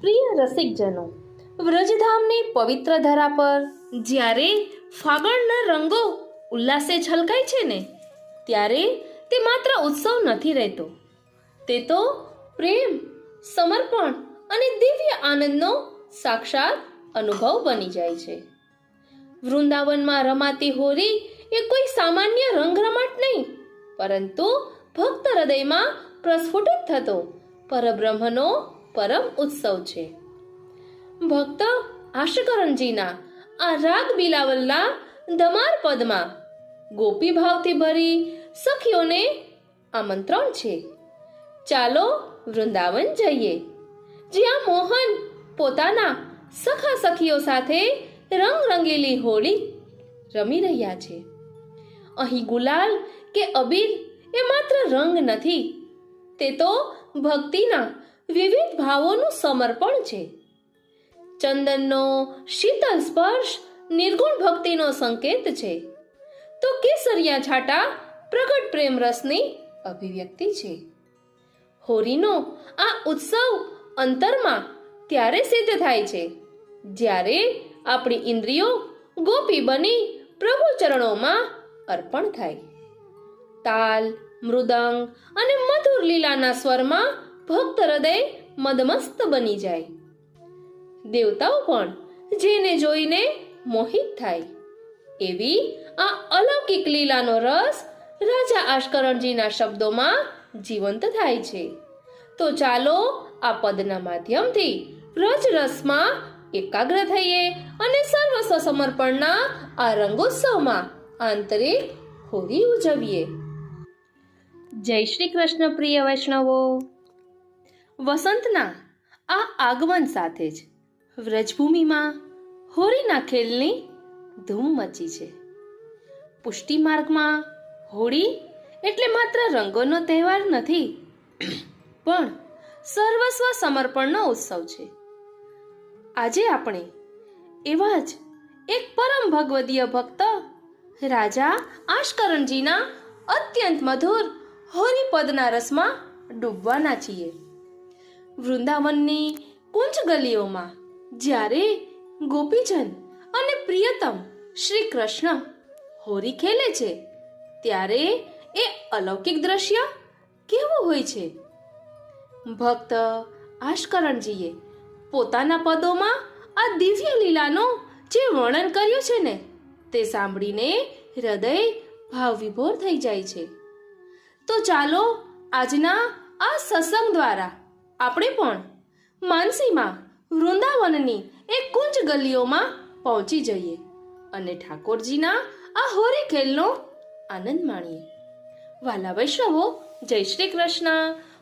પ્રિય રસિકજનો, વ્રજધામની પવિત્ર ધરા પર જ્યારે ફાગણના રંગો ઉલ્લાસે છલકાય છે ને, ત્યારે તે માત્ર ઉત્સવ નથી રહેતો, તે તો પ્રેમ, સમર્પણ અને દિવ્ય આનંદનો સાક્ષાત અનુભવ બની જાય છે. વૃંદાવનમાં રમાતી હોળી એ કોઈ સામાન્ય રંગરમાટ નહીં, પરંતુ ભક્ત હૃદયમાં પ્રસ્ફુટિત થતો પરબ્રહ્મનો પરમ ઉત્સવ છે. ભક્ત આશકરણજીના આ રાગ બિલાવલના ધમાર પદમાં ગોપી ભાવથી ભરી સખીઓને આમંત્રણ છે. ચાલો વૃંદાવન જઈએ, જ્યાં મોહન પોતાના સખા સખીઓ સાથે રંગ રંગીલી હોળી રમી રહ્યા છે. અહીં ગુલાલ કે અબીર એ માત્ર રંગ નથી, તે તો ભક્તિના વિવિધ ભાવોનું સમર્પણ છે. ચંદનનો શીતળ સ્પર્શ નિર્ગુણ ભક્તિનો સંકેત છે, તો કેસરિયા છાંટા પ્રગટ પ્રેમ રસની અભિવ્યક્તિ છે. હોળીનો આ ઉત્સવ અંતરમાં ત્યારે સિદ્ધ થાય છે જ્યારે આપણી ઇન્દ્રિયો ગોપી બની પ્રભુ ચરણોમાં અર્પણ થાય. તાલ, મૃદંગ અને મધુર લીલાના સ્વરમાં ભક્ત હૃદય મદમસ્ત બની જાય. દેવતાઓ પણ જેને જોઈને મોહિત થાય. એવી આ અલૌકિક લીલાનો રસ રાજા આશકરણજીના શબ્દોમાં જીવંત થાય છે. તો ચાલો આ પદના માધ્યમથી વ્રજ રસમાં એકાગ્ર થઈએ અને સર્વસ્વ સમર્પણના આ રંગોત્સવમાં આંતરિક હોળી ઉજવીએ. જય શ્રી કૃષ્ણ. પ્રિય વૈષ્ણવો, વસંતના આ આગમન સાથે જ વ્રજભૂમિમાં હોળીના ખેલની ધૂમ મચી છે. પુષ્ટિ માર્ગમાં હોળી એટલે માત્ર રંગોનો તહેવાર નથી, પણ સર્વસ્વ સમર્પણનો ઉત્સવ છે. આજે આપણે એવા જ એક પરમ ભગવદીય ભક્ત રાજા આશકરણજીના અત્યંત મધુર હોળી પદના રસમાં ડૂબવાના છીએ. વૃંદાવનની કુંજ ગલીઓમાં જ્યારે ગોપીજન અને પ્રિયતમ શ્રી કૃષ્ણ હોળી ખેલે છે, ત્યારે એ અલૌકિક દ્રશ્ય કેવું હોય છે? ભક્ત આશકરણજીએ પોતાના પદોમાં આ દિવ્ય લીલાનો જે વર્ણન કર્યું છે ને, તે સાંભળીને હૃદય ભાવ વિભોર થઈ જાય છે. તો ચાલો આજના આ સત્સંગ દ્વારા આપણે પણ માનસીમાં વૃંદાવનની એક કુંજ ગલીઓમાં પહોંચી જઈએ અને ઠાકોરજીના આ હોળી ખેલનો આનંદ માણીએ. વાલા વૈષ્ણવો, જય શ્રી કૃષ્ણ.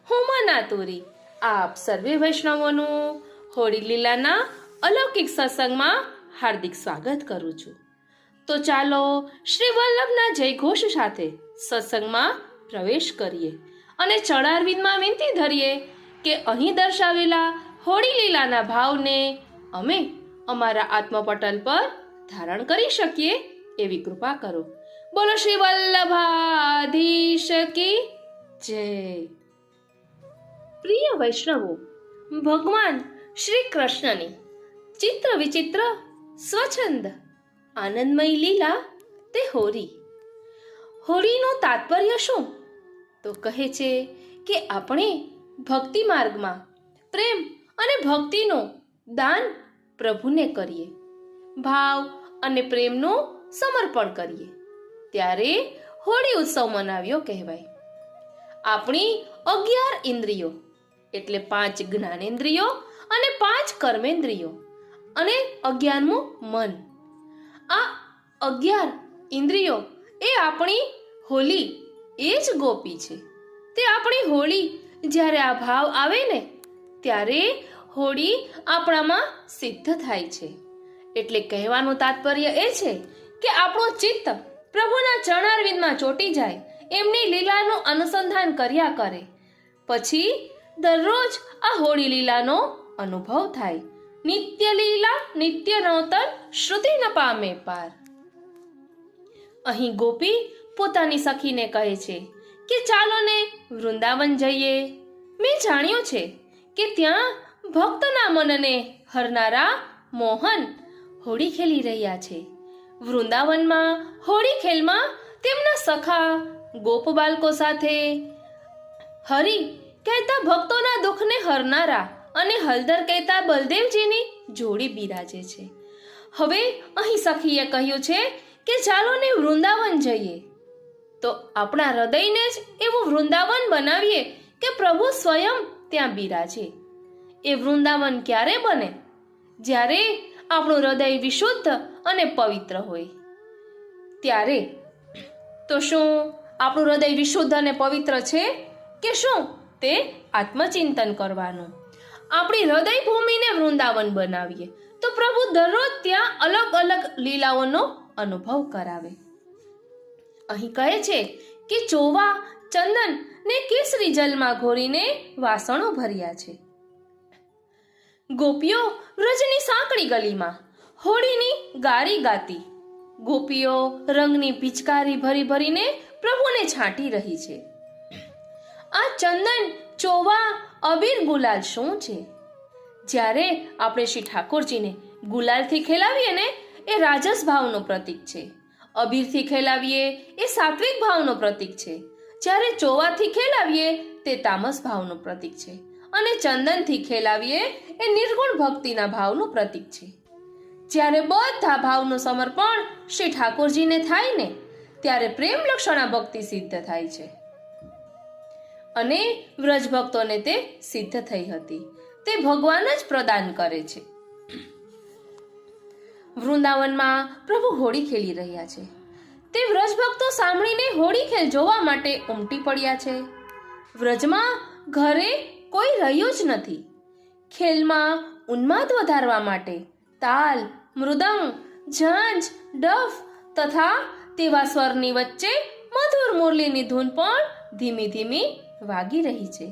હું માના તોરી આપ સર્વે વૈષ્ણવોનું હોળી લીલાના અલૌકિક સત્સંગમાં હાર્દિક સ્વાગત કરું છું. તો ચાલો શ્રી વલ્લભના જયઘોષ સાથે સત્સંગમાં પ્રવેશ કરીએ અને ચરણારવિંદમાં વિનંતી ધરીએ કે અહીં દર્શાવેલા હોળી લીલાના ભાવને અમે અમારા આત્મપટલ પર ધારણ કરી શકીએ એવી કૃપા કરો. બોલો શ્રી વલ્લભાધીશ કી જય. પ્રિય વૈષ્ણવો, ભગવાન શ્રી કૃષ્ણની ચિત્ર વિચિત્ર સ્વચ્છંદ આનંદમય લીલા તે હોળી. હોળીનું તાત્પર્ય શું? તો કહે છે કે આપણે ભક્તિ માર્ગમાં પ્રેમ અને ભક્તિનું દાન પ્રભુને કરીએ, ભાવ અને પ્રેમનું સમર્પણ કરીએ, ત્યારે હોળી ઉત્સવ મનાવ્યો કહેવાય. આપણી 11 ઇન્દ્રિયો એટલે 5 જ્ઞાનેન્દ્રિયો અને 5 કર્મેન્દ્રિયો અને 11મું મન, આ 11 ઇન્દ્રિયો એ આપણી હોળી, એ જ ગોપી છે. તે આપણી હોળી જ્યારે આ ભાવ આવે ને, ત્યારે હોળી આપણામાં સિદ્ધ થાય છે. એટલે કહેવાનું તાત્પર્ય એ છે કે આપણું ચિત્ત પ્રભુના ચરણારવિંદમાં ચોંટી જાય, એમની લીલાનું અનુસંધાન કર્યા કરે, પછી દરરોજ આ હોળી લીલાનો અનુભવ થાય. નિત્ય લીલા નિત્ય નૂતન શ્રુતિ ન પામે પાર. અહીં ગોપી પોતાની સખીને કહે છે કે ચાલો ને વૃંદાવન જઈએ. મેં જાણ્યું છે કે ત્યાં ભક્તના મનને હરનારા મોહન હોળી ખેલી રહ્યા છે. વૃંદાવનમાં હોળી ખેલમાં તેમના સખા ગોપ બાળકો સાથે હરિ કહેતા ભક્તોના દુઃખને હરનારા અને હલદર કહેતા બલદેવજીની જોડી બિરાજે છે. હવે અહીં સખીએ કહ્યું છે કે ચાલો ને વૃંદાવન જઈએ. તો આપણા હૃદયને જ એવું વૃંદાવન બનાવીએ કે પ્રભુ સ્વયં ત્યાં બિરાજે. એ વૃંદાવન ક્યારે બને? જ્યારે આપણું હૃદય વિશુદ્ધ અને પવિત્ર હોય ત્યારે. તો શું આપણું હૃદય વિશુદ્ધ અને પવિત્ર છે કે શું? તે આત્મચિંતન કરવાનું. આપણી હૃદય ભૂમિને વૃંદાવન બનાવીએ તો પ્રભુ દરરોજ ત્યાં અલગ અલગ લીલાઓનો અનુભવ કરાવે. અહીં કહે છે કે ચોવા, ચંદન ને કેસરી જલમાં ઘોરીને વાસણો ભર્યા છે. ગોપીઓ વ્રજની સાંકડી ગલીમાં હોળીની ગારી ગાતી. ગોપીઓ રંગની પિચકારી ભરી ભરીને પ્રભુને છાંટી રહી છે. આ ચંદન, ચોવા, અબીર, ગુલાલ શું છે? જ્યારે આપણે શ્રી ઠાકોરજીને ગુલાલથી ખેલાવીએ ને એ રાજસ ભાવનું પ્રતીક છે. અબીરથી ખેલાવીએ એ સાત્વિક ભાવનું પ્રતીક છે. જ્યારે ચોવાથી ખેલાવીએ તે તામસ ભાવનું પ્રતીક છે. અને ચંદનથી ખેલાવીએ એ નિર્ગુણ ભક્તિના ભાવનું પ્રતીક છે. જ્યારે બધા ભાવનું સમર્પણ શ્રી ઠાકોરજીને થાય ને ત્યારે પ્રેમ લક્ષણા ભક્તિ સિદ્ધ થાય છે. અને વ્રજ ભક્તોને તે સિદ્ધ થઈ હતી. તે ભગવાન જ પ્રદાન કરે છે. વૃંદાવનમાં પ્રભુ હોળી ખેલી રહ્યા છે. તે વ્રજ ભક્તો સાંભળીને હોળી ખેલ જોવા માટે ઉમટી પડ્યા છે. વ્રજમાં ઘરે કોઈ રહ્યું જ નથી. ખેલમાં ઉન્માદ વધારવા માટે તાલ, મૃદંગ, ઝાંઝ, ડફ તથા તેવા સ્વરની વચ્ચે મધુર મુરલીની ધૂન પણ ધીમી ધીમી વાગી રહી છે.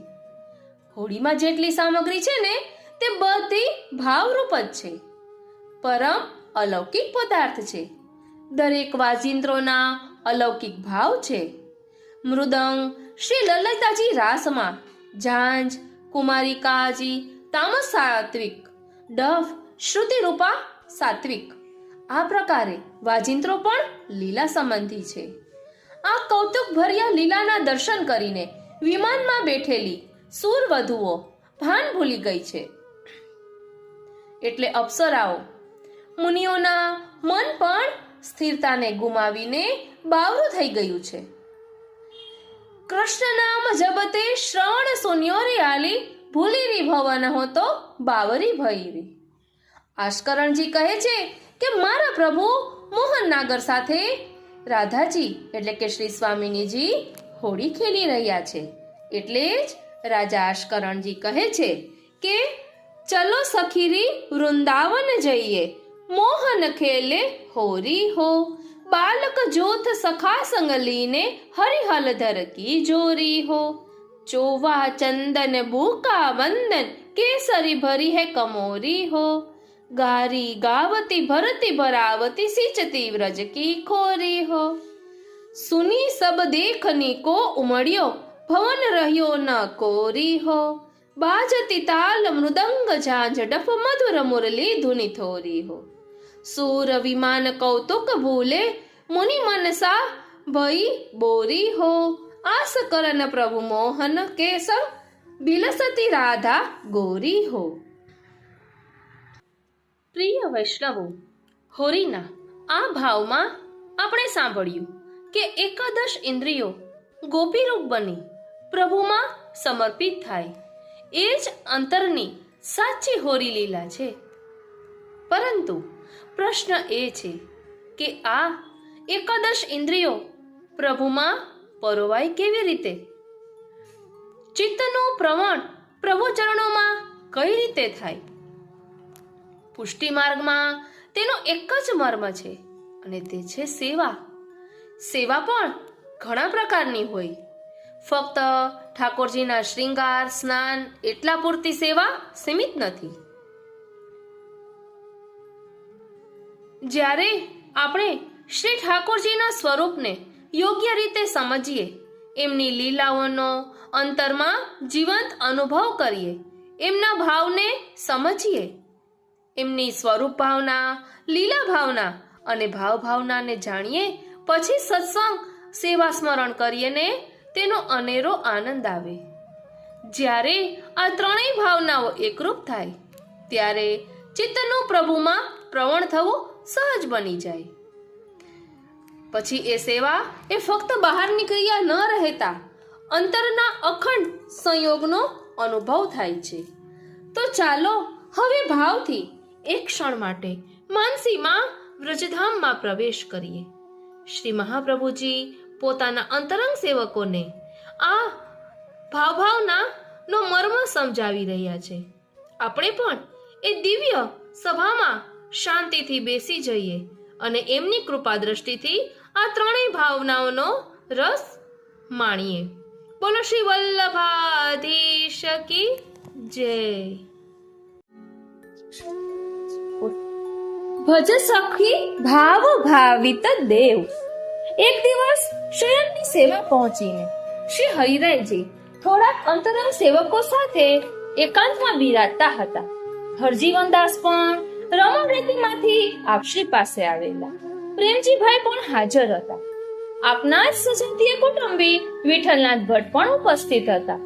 હોળીમાં જેટલી સામગ્રી છે ને તે બધી ભાવરૂપ જ છે. પરમ અલૌકિક પદાર્થ છે. દરેક વાજિંત્રોના અલૌકિક ભાવ છે. મૃદંગ શ્રી લલિતાજી રાસમાં, ઝાંઝ કુમારિકાજી તામસ સાત્વિક, ડફ શ્રુતિરૂપા સાત્વિક. આ પ્રકારે વાજિંત્રો પણ લીલા સંબંધી છે. આ કૌતુક ભર્યા લીલાના દર્શન કરીને વિમાનમાં બેઠેલી સૂરવધુઓ ભાન ભૂલી ગઈ છે. એટલે અપ્સરાઓ, મુનિઓના મન પણ સ્થિરતાને ગુમાવીને બાવરું થઈ ગયું છે. કૃષ્ણ નામ જબતે શ્રવણ સુન્યોરી આલી, ભૂલીરી ભવન હોતો બાવરી ભૈરી. આસ્કરણજી કહે છે કે મારા પ્રભુ મોહન નાગર સાથે રાધાજી એટલે કે શ્રી સ્વામિનીજી હોળી ખેલી રહ્યા છે. એટલે જ રાજા આસ્કરણજી કહે છે કે ચલો સખીરી વૃંદાવન જઈએ, મોહન ખેલે હોરી હો, બાલક જૂથ સખા સંગ લીને હરિહલધર કી જોરી હો, ચોવા ચંદન બૂકા વંદન કેસરી ભરી હે કમોરી હો, ગારી ગાવતી ભરતી ભરાવતી સિંચતી વ્રજ કી ખોરી હો, સુની સબ દેખની કો ઉમળ્યો ભવન રહ્યો ન કોરી હો, બાજતી તાલ મૃદંગ ઝાંઝ ડફ મધુર મુરલી ધુની થોરી હો, सूर विमान कौतुक भूले मुनि मनसा भई बोरी हो, आस करन प्रभु मोहन केसव बिलसती राधा गोरी हो. પ્રિય વૈષ્ણવો, હોળીના આ ભાવમાં આપણે સાંભળ્યું કે એકાદશ ઇન્દ્રિયો ગોપીરૂપ બની પ્રભુમાં સમર્પિત થાય એ જ અંતરની સાચી હોળી લીલા છે. પરંતુ પ્રશ્ન એ છે કે આ એકાદશ ઇન્દ્રિયો પ્રભુમાં પરોવાય કેવી રીતે? ચિત્તનું પ્રવણ પ્રભુ ચરણોમાં કઈ રીતે થાય? પુષ્ટિ માર્ગમાં તેનો એક જ મર્મ છે અને તે છે સેવા. સેવા પણ ઘણા પ્રકારની હોય. ફક્ત ઠાકોરજીના શ્રૃંગાર, સ્નાન એટલા પૂરતી સેવા સીમિત નથી. જ્યારે આપણે શ્રી ઠાકોરજીના સ્વરૂપને યોગ્ય રીતે સમજીએ, એમની લીલાઓનો અંતરમાં જીવંત અનુભવ કરીએ, એમના ભાવને સમજીએ, એમની સ્વરૂપ ભાવના, લીલા ભાવના અને ભાવ ભાવનાને જાણીએ, પછી સત્સંગ, સેવા સ્મરણ કરીએ ને તેનો અનેરો આનંદ આવે. જ્યારે આ ત્રણેય ભાવનાઓ એકરૂપ થાય ત્યારે ચિત્તનું પ્રભુમાં પ્રવણ થવું સહજ બની જાય. પછી એ સેવા એ ફક્ત બહારની ક્રિયા ન રહેતા અંતરના અખંડ સંયોગનો અનુભવ થાય છે. તો ચાલો હવે ભાવથી એક ક્ષણ માટે માનસીમાં વ્રજધામમાં પ્રવેશ કરીએ. શ્રી મહાપ્રભુજી પોતાના અંતરંગ સેવકોને આ ભાવના નો મર્મ સમજાવી રહ્યા છે. આપણે પણ એ દિવ્ય સભામાં શાંતિથી બેસી જઈએ અને એમની કૃપા દ્રષ્ટિથી આ ત્રણેય ભાવનાઓનો રસ માણીએ. બોલો શ્રી વલ્લભાધીશ કી જય. ભજ સખી ભાવ ભાવિત દેવ. એક દિવસ શયનની સેવા પહોંચીને શ્રી હરિરાયજી થોડાક અંતરંગ સેવકો સાથે એકાંતમાં બિરાજતા હતા. હરજીવનદાસ પણ રમણરેતીમાંથી આપશ્રી પાસે આવેલા. પ્રેમજીભાઈ પણ હાજર હતા. આપના જ સજાતીય કુટુંબી વિઠ્ઠલનાથ ભટ્ટ પણ ઉપસ્થિત હતા.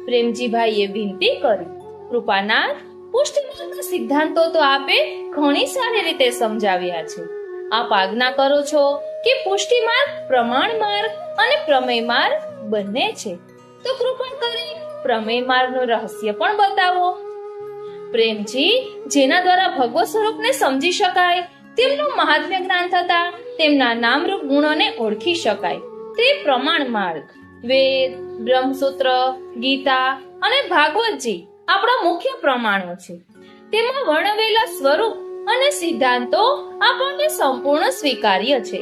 પ્રેમજીભાઈએ વિનંતી કરી, કૃપાનાથ, પુષ્ટિમાર્ગના સિદ્ધાંતો તો આપે ઘણી સારી રીતે સમજાવ્યા છે. આપ આજ્ઞા કરો છો કે પુષ્ટિ માર્ગ, પ્રમાણ માર્ગ અને પ્રમેય માર્ગ બંને છે, તો કૃપા કરી પ્રમેય માર્ગનું રહસ્ય પણ બતાવો. પ્રેમજી, જેના દ્વારા ભગવત સ્વરૂપને સમજી શકાય, તેમનું મહાત્મ્ય જ્ઞાન થતા તેમના નામરૂપ ગુણોને ઓળખી શકાય, તે પ્રમાણ માર્ગ. વેદ, બ્રહ્મસૂત્ર, ગીતા અને ભાગવતજી આપણા મુખ્ય પ્રમાણો છે. તેમાં વર્ણવેલા સ્વરૂપ અને સિદ્ધાંતો આપણને સંપૂર્ણ સ્વીકાર્ય છે.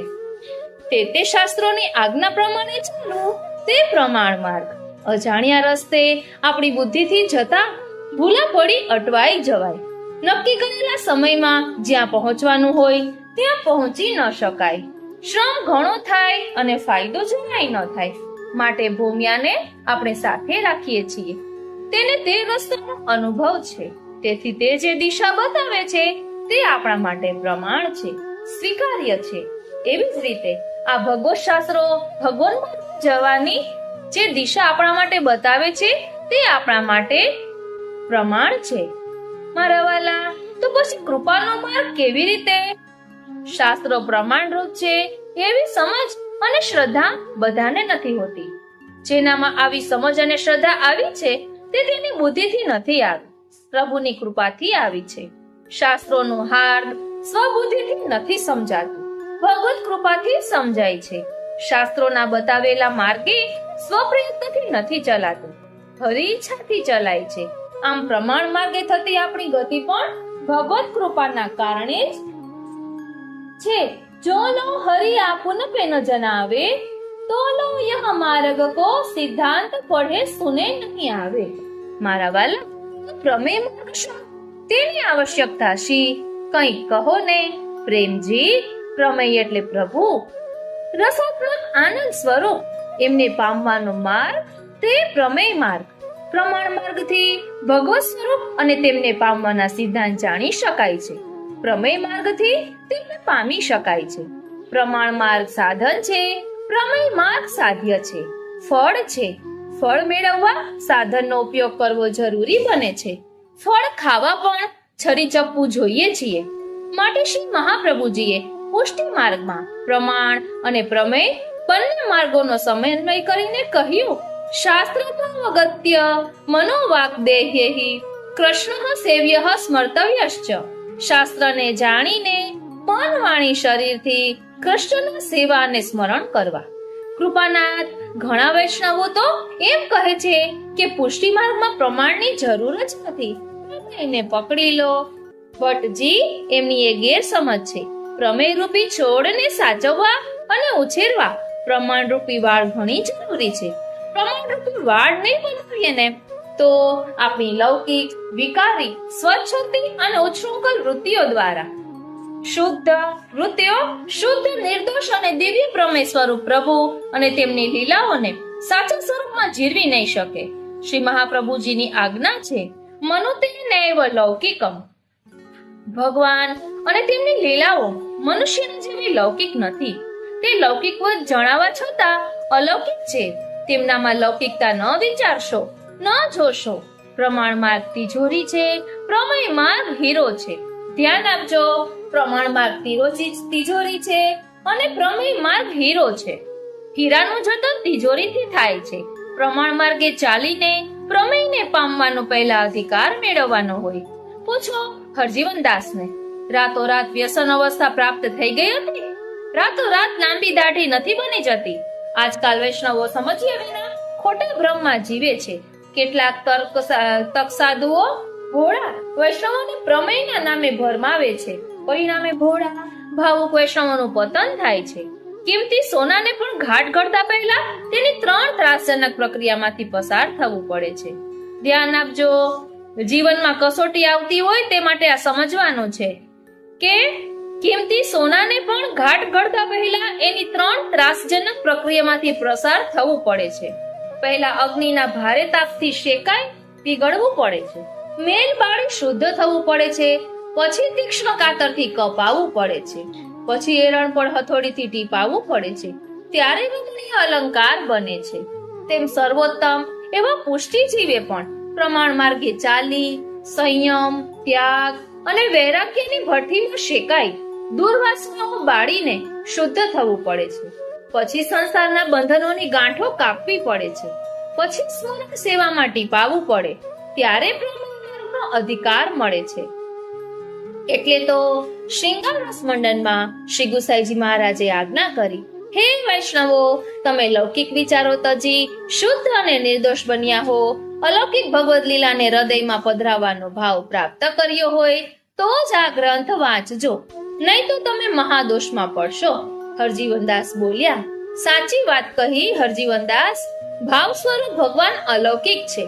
તે શાસ્ત્રોની આજ્ઞા પ્રમાણે ચાલવું તે પ્રમાણ માર્ગ. અજાણ્યા રસ્તે આપણી બુદ્ધિથી જતા ભૂલા પડી અટવાઈ જવાય. નક્કી કરેલા સમયમાં જ્યાં પહોંચવાનું હોય ત્યાં પહોંચી ન શકાય. શ્રમ ઘણો થાય અને ફાયદો જરાય ન થાય. માટે ભૂમિયાને આપણે સાથે રાખીએ છીએ. તેને તે રસ્તાનો અનુભવ છે, તેથી તે જે દિશા બતાવે છે તે આપણા માટે પ્રમાણ છે, સ્વીકાર્ય છે. એવી જ રીતે આ ભગવત શાસ્ત્રો ભગવાનમાં જવાની જે દિશા આપણા માટે બતાવે છે તે આપણા માટે પ્રમાણ છે. મારા વાલા, તો પછી કૃપાનો માર્ગ કેવી રીતે? શાસ્ત્રો પ્રમાણરૂપ છે એવી સમજ અને શ્રદ્ધા બધાને નથી હોતી. જેનામાં આવી સમજ અને શ્રદ્ધા આવી છે તે તેની બુદ્ધિથી નથી આવી, પ્રભુની કૃપાથી આવી છે. શાસ્ત્રોનું હાર્દ સ્વબુદ્ધિથી નથી સમજાતું, ભગવત કૃપાથી સમજાય છે. શાસ્ત્રોના બતાવેલા માર્ગે સ્વપ્રયત્નથી નથી ચલાતું, હરી ઈચ્છાથી ચલાય છે. આમ પ્રમાણ માર્ગે થતી આપણી ગતિ પણ ભગવત કૃપાના કારણે જ છે. જો લો હરી આપુન પેન જનાવે, તો લો યહ માર્ગ કો સિદ્ધાંત પઢે સુને નહીં આવે. મારા વાલા, પ્રમેય માર્ગ શું? તેની આવશ્યકતા શી? કંઈક કહો ને. પ્રેમજી, પ્રમેય એટલે પ્રભુ, રસાત્મક આનંદ સ્વરૂપ. એમને પામવાનો માર્ગ તે પ્રમેય માર્ગ. પ્રમાણ માર્ગથી ભગવત સ્વરૂપ અને તેમને પામવાના સિદ્ધાંત જાણી શકાય છે. પ્રમેય માર્ગથી તેમને પામી શકાય છે. પ્રમાણ માર્ગ સાધન છે, પ્રમેય માર્ગ સાધ્ય છે, ફળ છે. ફળ મેળવવા સાધનનો ઉપયોગ કરવો જરૂરી બને છે. ફળ ખાવા પણ છરી ચપ્પુ જોઈએ છીએ. માટે શ્રી મહાપ્રભુજીએ પુષ્ટિ માર્ગમાં પ્રમાણ અને પ્રમેય બંને માર્ગોનો સમન્વય કરીને કહ્યું, શાસ્ત્ર ભાવગત્ય મનોવાક દેહ્યેહિ કૃષ્ણ સેવ્ય સ્મર્તવ્યશ્ચ. શાસ્ત્રને જાણીને મન વાણી શરીરથી કૃષ્ણના સેવા અને સ્મરણ કરવા. કૃપાનાથ, ઘણા વૈષ્ણવો તો એમ કહે છે કે પુષ્ટિ માર્ગમાં પ્રમાણની જરૂર જ નથી, એને પકડી લો. ભટ્ટજી, એમની એ ગેરસમજ છે. પ્રમેય રૂપી છોડને સાચવવા અને ઉછેરવા પ્રમાણ રૂપી વાળ ઘણી જરૂરી છે. પ્રમાણ રૂપી વાળ નહીં બનાવીએ ને તો આપણી લૌકિક, વિકારી, સ્વચ્છતી અને ઉચ્છૃંખલ વૃત્તિઓ દ્વારા શુદ્ધ વૃત્તિઓ શુદ્ધ, નિર્દોષ અને દિવ્ય પ્રમેય સ્વરૂપ પ્રભુ અને તેમની લીલાઓને સાચા સ્વરૂપમાં જીરવી નહીં શકે. શ્રી મહાપ્રભુજીની આજ્ઞા છે, મનુતે નૈવ લૌકિકમ. ભગવાન અને તેમની લીલાઓ મનુષ્યની જેવી લૌકિક નથી. તે લૌકિકવત જણાવવા છતાં અલૌકિક છે. તેમનામાં લૌકિકતા ન વિચારશો, ન જોશો. પ્રમાણ માર્ગ તિજોરી છે, પ્રમેય માર્ગ હીરો છે. ધ્યાન આપજો, પ્રમાણ માર્ગ તિજોરી છે અને પ્રમેય માર્ગ હીરો છે. હીરાનું જતન તિજોરીથી થાય છે. પ્રમાણ માર્ગે ચાલીને પ્રમેયને પામવાનો પહેલા અધિકાર મેળવવાનો હોય. પૂછો હરજીવનદાસને, રાતોરાત વ્યસન અવસ્થા પ્રાપ્ત થઈ ગઈ હતી? રાતોરાત લાંબી દાઢી નથી બની જતી. આજકાલ વૈષ્ણવો સમજ્યા વિના ખોટા ભ્રમમાં જીવે છે. કેટલાક તક સાધુઓ ભોળા વૈષ્ણવોને પ્રમેયના નામે ભરમાવે છે. પરિણામે ભોળા ભાવુક વૈષ્ણવોનું પતન થાય છે. કિંમતી સોનાને પણ ઘાટ ઘડતા પહેલા તેની 3 ત્રાસજનક પ્રક્રિયામાંથી પસાર થવું પડે છે. ધ્યાન આપજો, જીવનમાં કસોટી આવતી હોય તે માટે આ સમજવાનું છે કે કિંમતી સોનાને પણ ઘાટ ઘડતા પહેલા એની 3 ત્રાસજનક પ્રક્રિયામાંથી પસાર થવું પડે છે. પહેલા અગ્નિના ભારે તાપથી શેકાય પીગળવું પડે છે. મેલ બાળી શુદ્ધ થવું પડે છે. પછી તીક્ષ્ણ કાતરથી કપાવવું પડે છે. પછી એરણ પર હથોડીથી ટીપાવવું પડે છે. ત્યારે રમણીય અલંકાર બને છે. તેમ સર્વોત્તમ એવા પુષ્ટિજીવે પણ પ્રમાણ માર્ગે ચાલી સંયમ, ત્યાગ અને વૈરાગ્યની ભઠ્ઠીમાં શેકાઈ દુર્વાસનાઓ બાળીને શુદ્ધ થવું પડે છે. પછી સંસારના બંધનોની ગાંઠો કાપવી પડે છે. પછી સ્મરણ સેવામાં ટીપાવવું પડે. ત્યારે પ્રમાણનો અધિકાર મળે છે. એટલે તો શ્રીંગાર રસ મંડનમાં શ્રી ગુસાઈજી મહારાજે આજ્ઞા કરી, હે વૈષ્ણવો, તમે લૌકિક વિચારો તજી શુદ્ધ અને નિર્દોષ બન્યા હો, અલૌકિક ભગવદ લીલાને હૃદયમાં પધરાવવાનો ભાવ પ્રાપ્ત કર્યો હોય તો જ આ ગ્રંથ વાંચજો, નહીં તો તમે મહાદોષમાં પડશો. હરજીવનદાસ બોલ્યા, સાચી વાત કહી હરજીવનદાસ. ભાવ સ્વરૂપ ભગવાન અલૌકિક છે,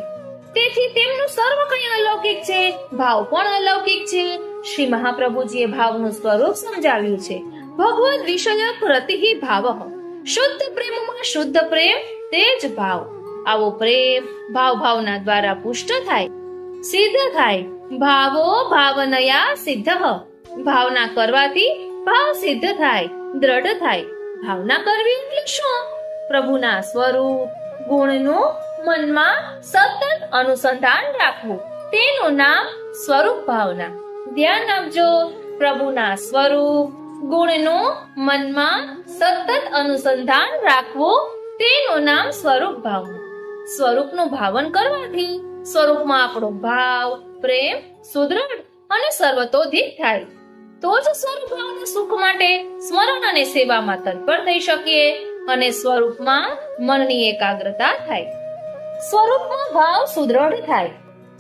તેથી તેમનું સર્વ કંઈ અલૌકિક છે. ભાવ પણ અલૌકિક છે. શ્રી મહાપ્રભુજીએ ભાવનું સ્વરૂપ સમજાવ્યું છે. ભગવદ વિષયક રતિહિ ભાવઃ. શુદ્ધ પ્રેમમાં શુદ્ધ પ્રેમ તે જ ભાવ. આવો પ્રેમ ભાવના દ્વારા પુષ્ટ થાય, સિદ્ધ થાય. ભાવો ભાવનયા સિદ્ધઃ. ભાવના કરવાથી ભાવ સિદ્ધ થાય, દ્રઢ થાય. ભાવના કરવી એટલે શું? પ્રભુના સ્વરૂપ ગુણનું મનમાં સતત અનુસંધાન રાખવું, તેનું નામ સ્વરૂપ ભાવના. ધ્યાન આપજો, પ્રભુના સ્વરૂપ ગુણનું મનમાં સતત અનુસંધાન રાખવું, તેનું નામ સ્વરૂપ ભાવના. સ્વરૂપનું ભાવન કરવાથી સ્વરૂપમાં આપણો ભાવ પ્રેમ સુદૃઢ અને સર્વતોધિક થાય. તો જ સ્વરૂપ ભાવના સુખ માટે સ્મરણ અને સેવામાં તત્પર થઈ શકીએ અને સ્વરૂપમાં મનની એકાગ્રતા થાય. સ્વરૂપમાં ભાવ સુદૃઢ થાય,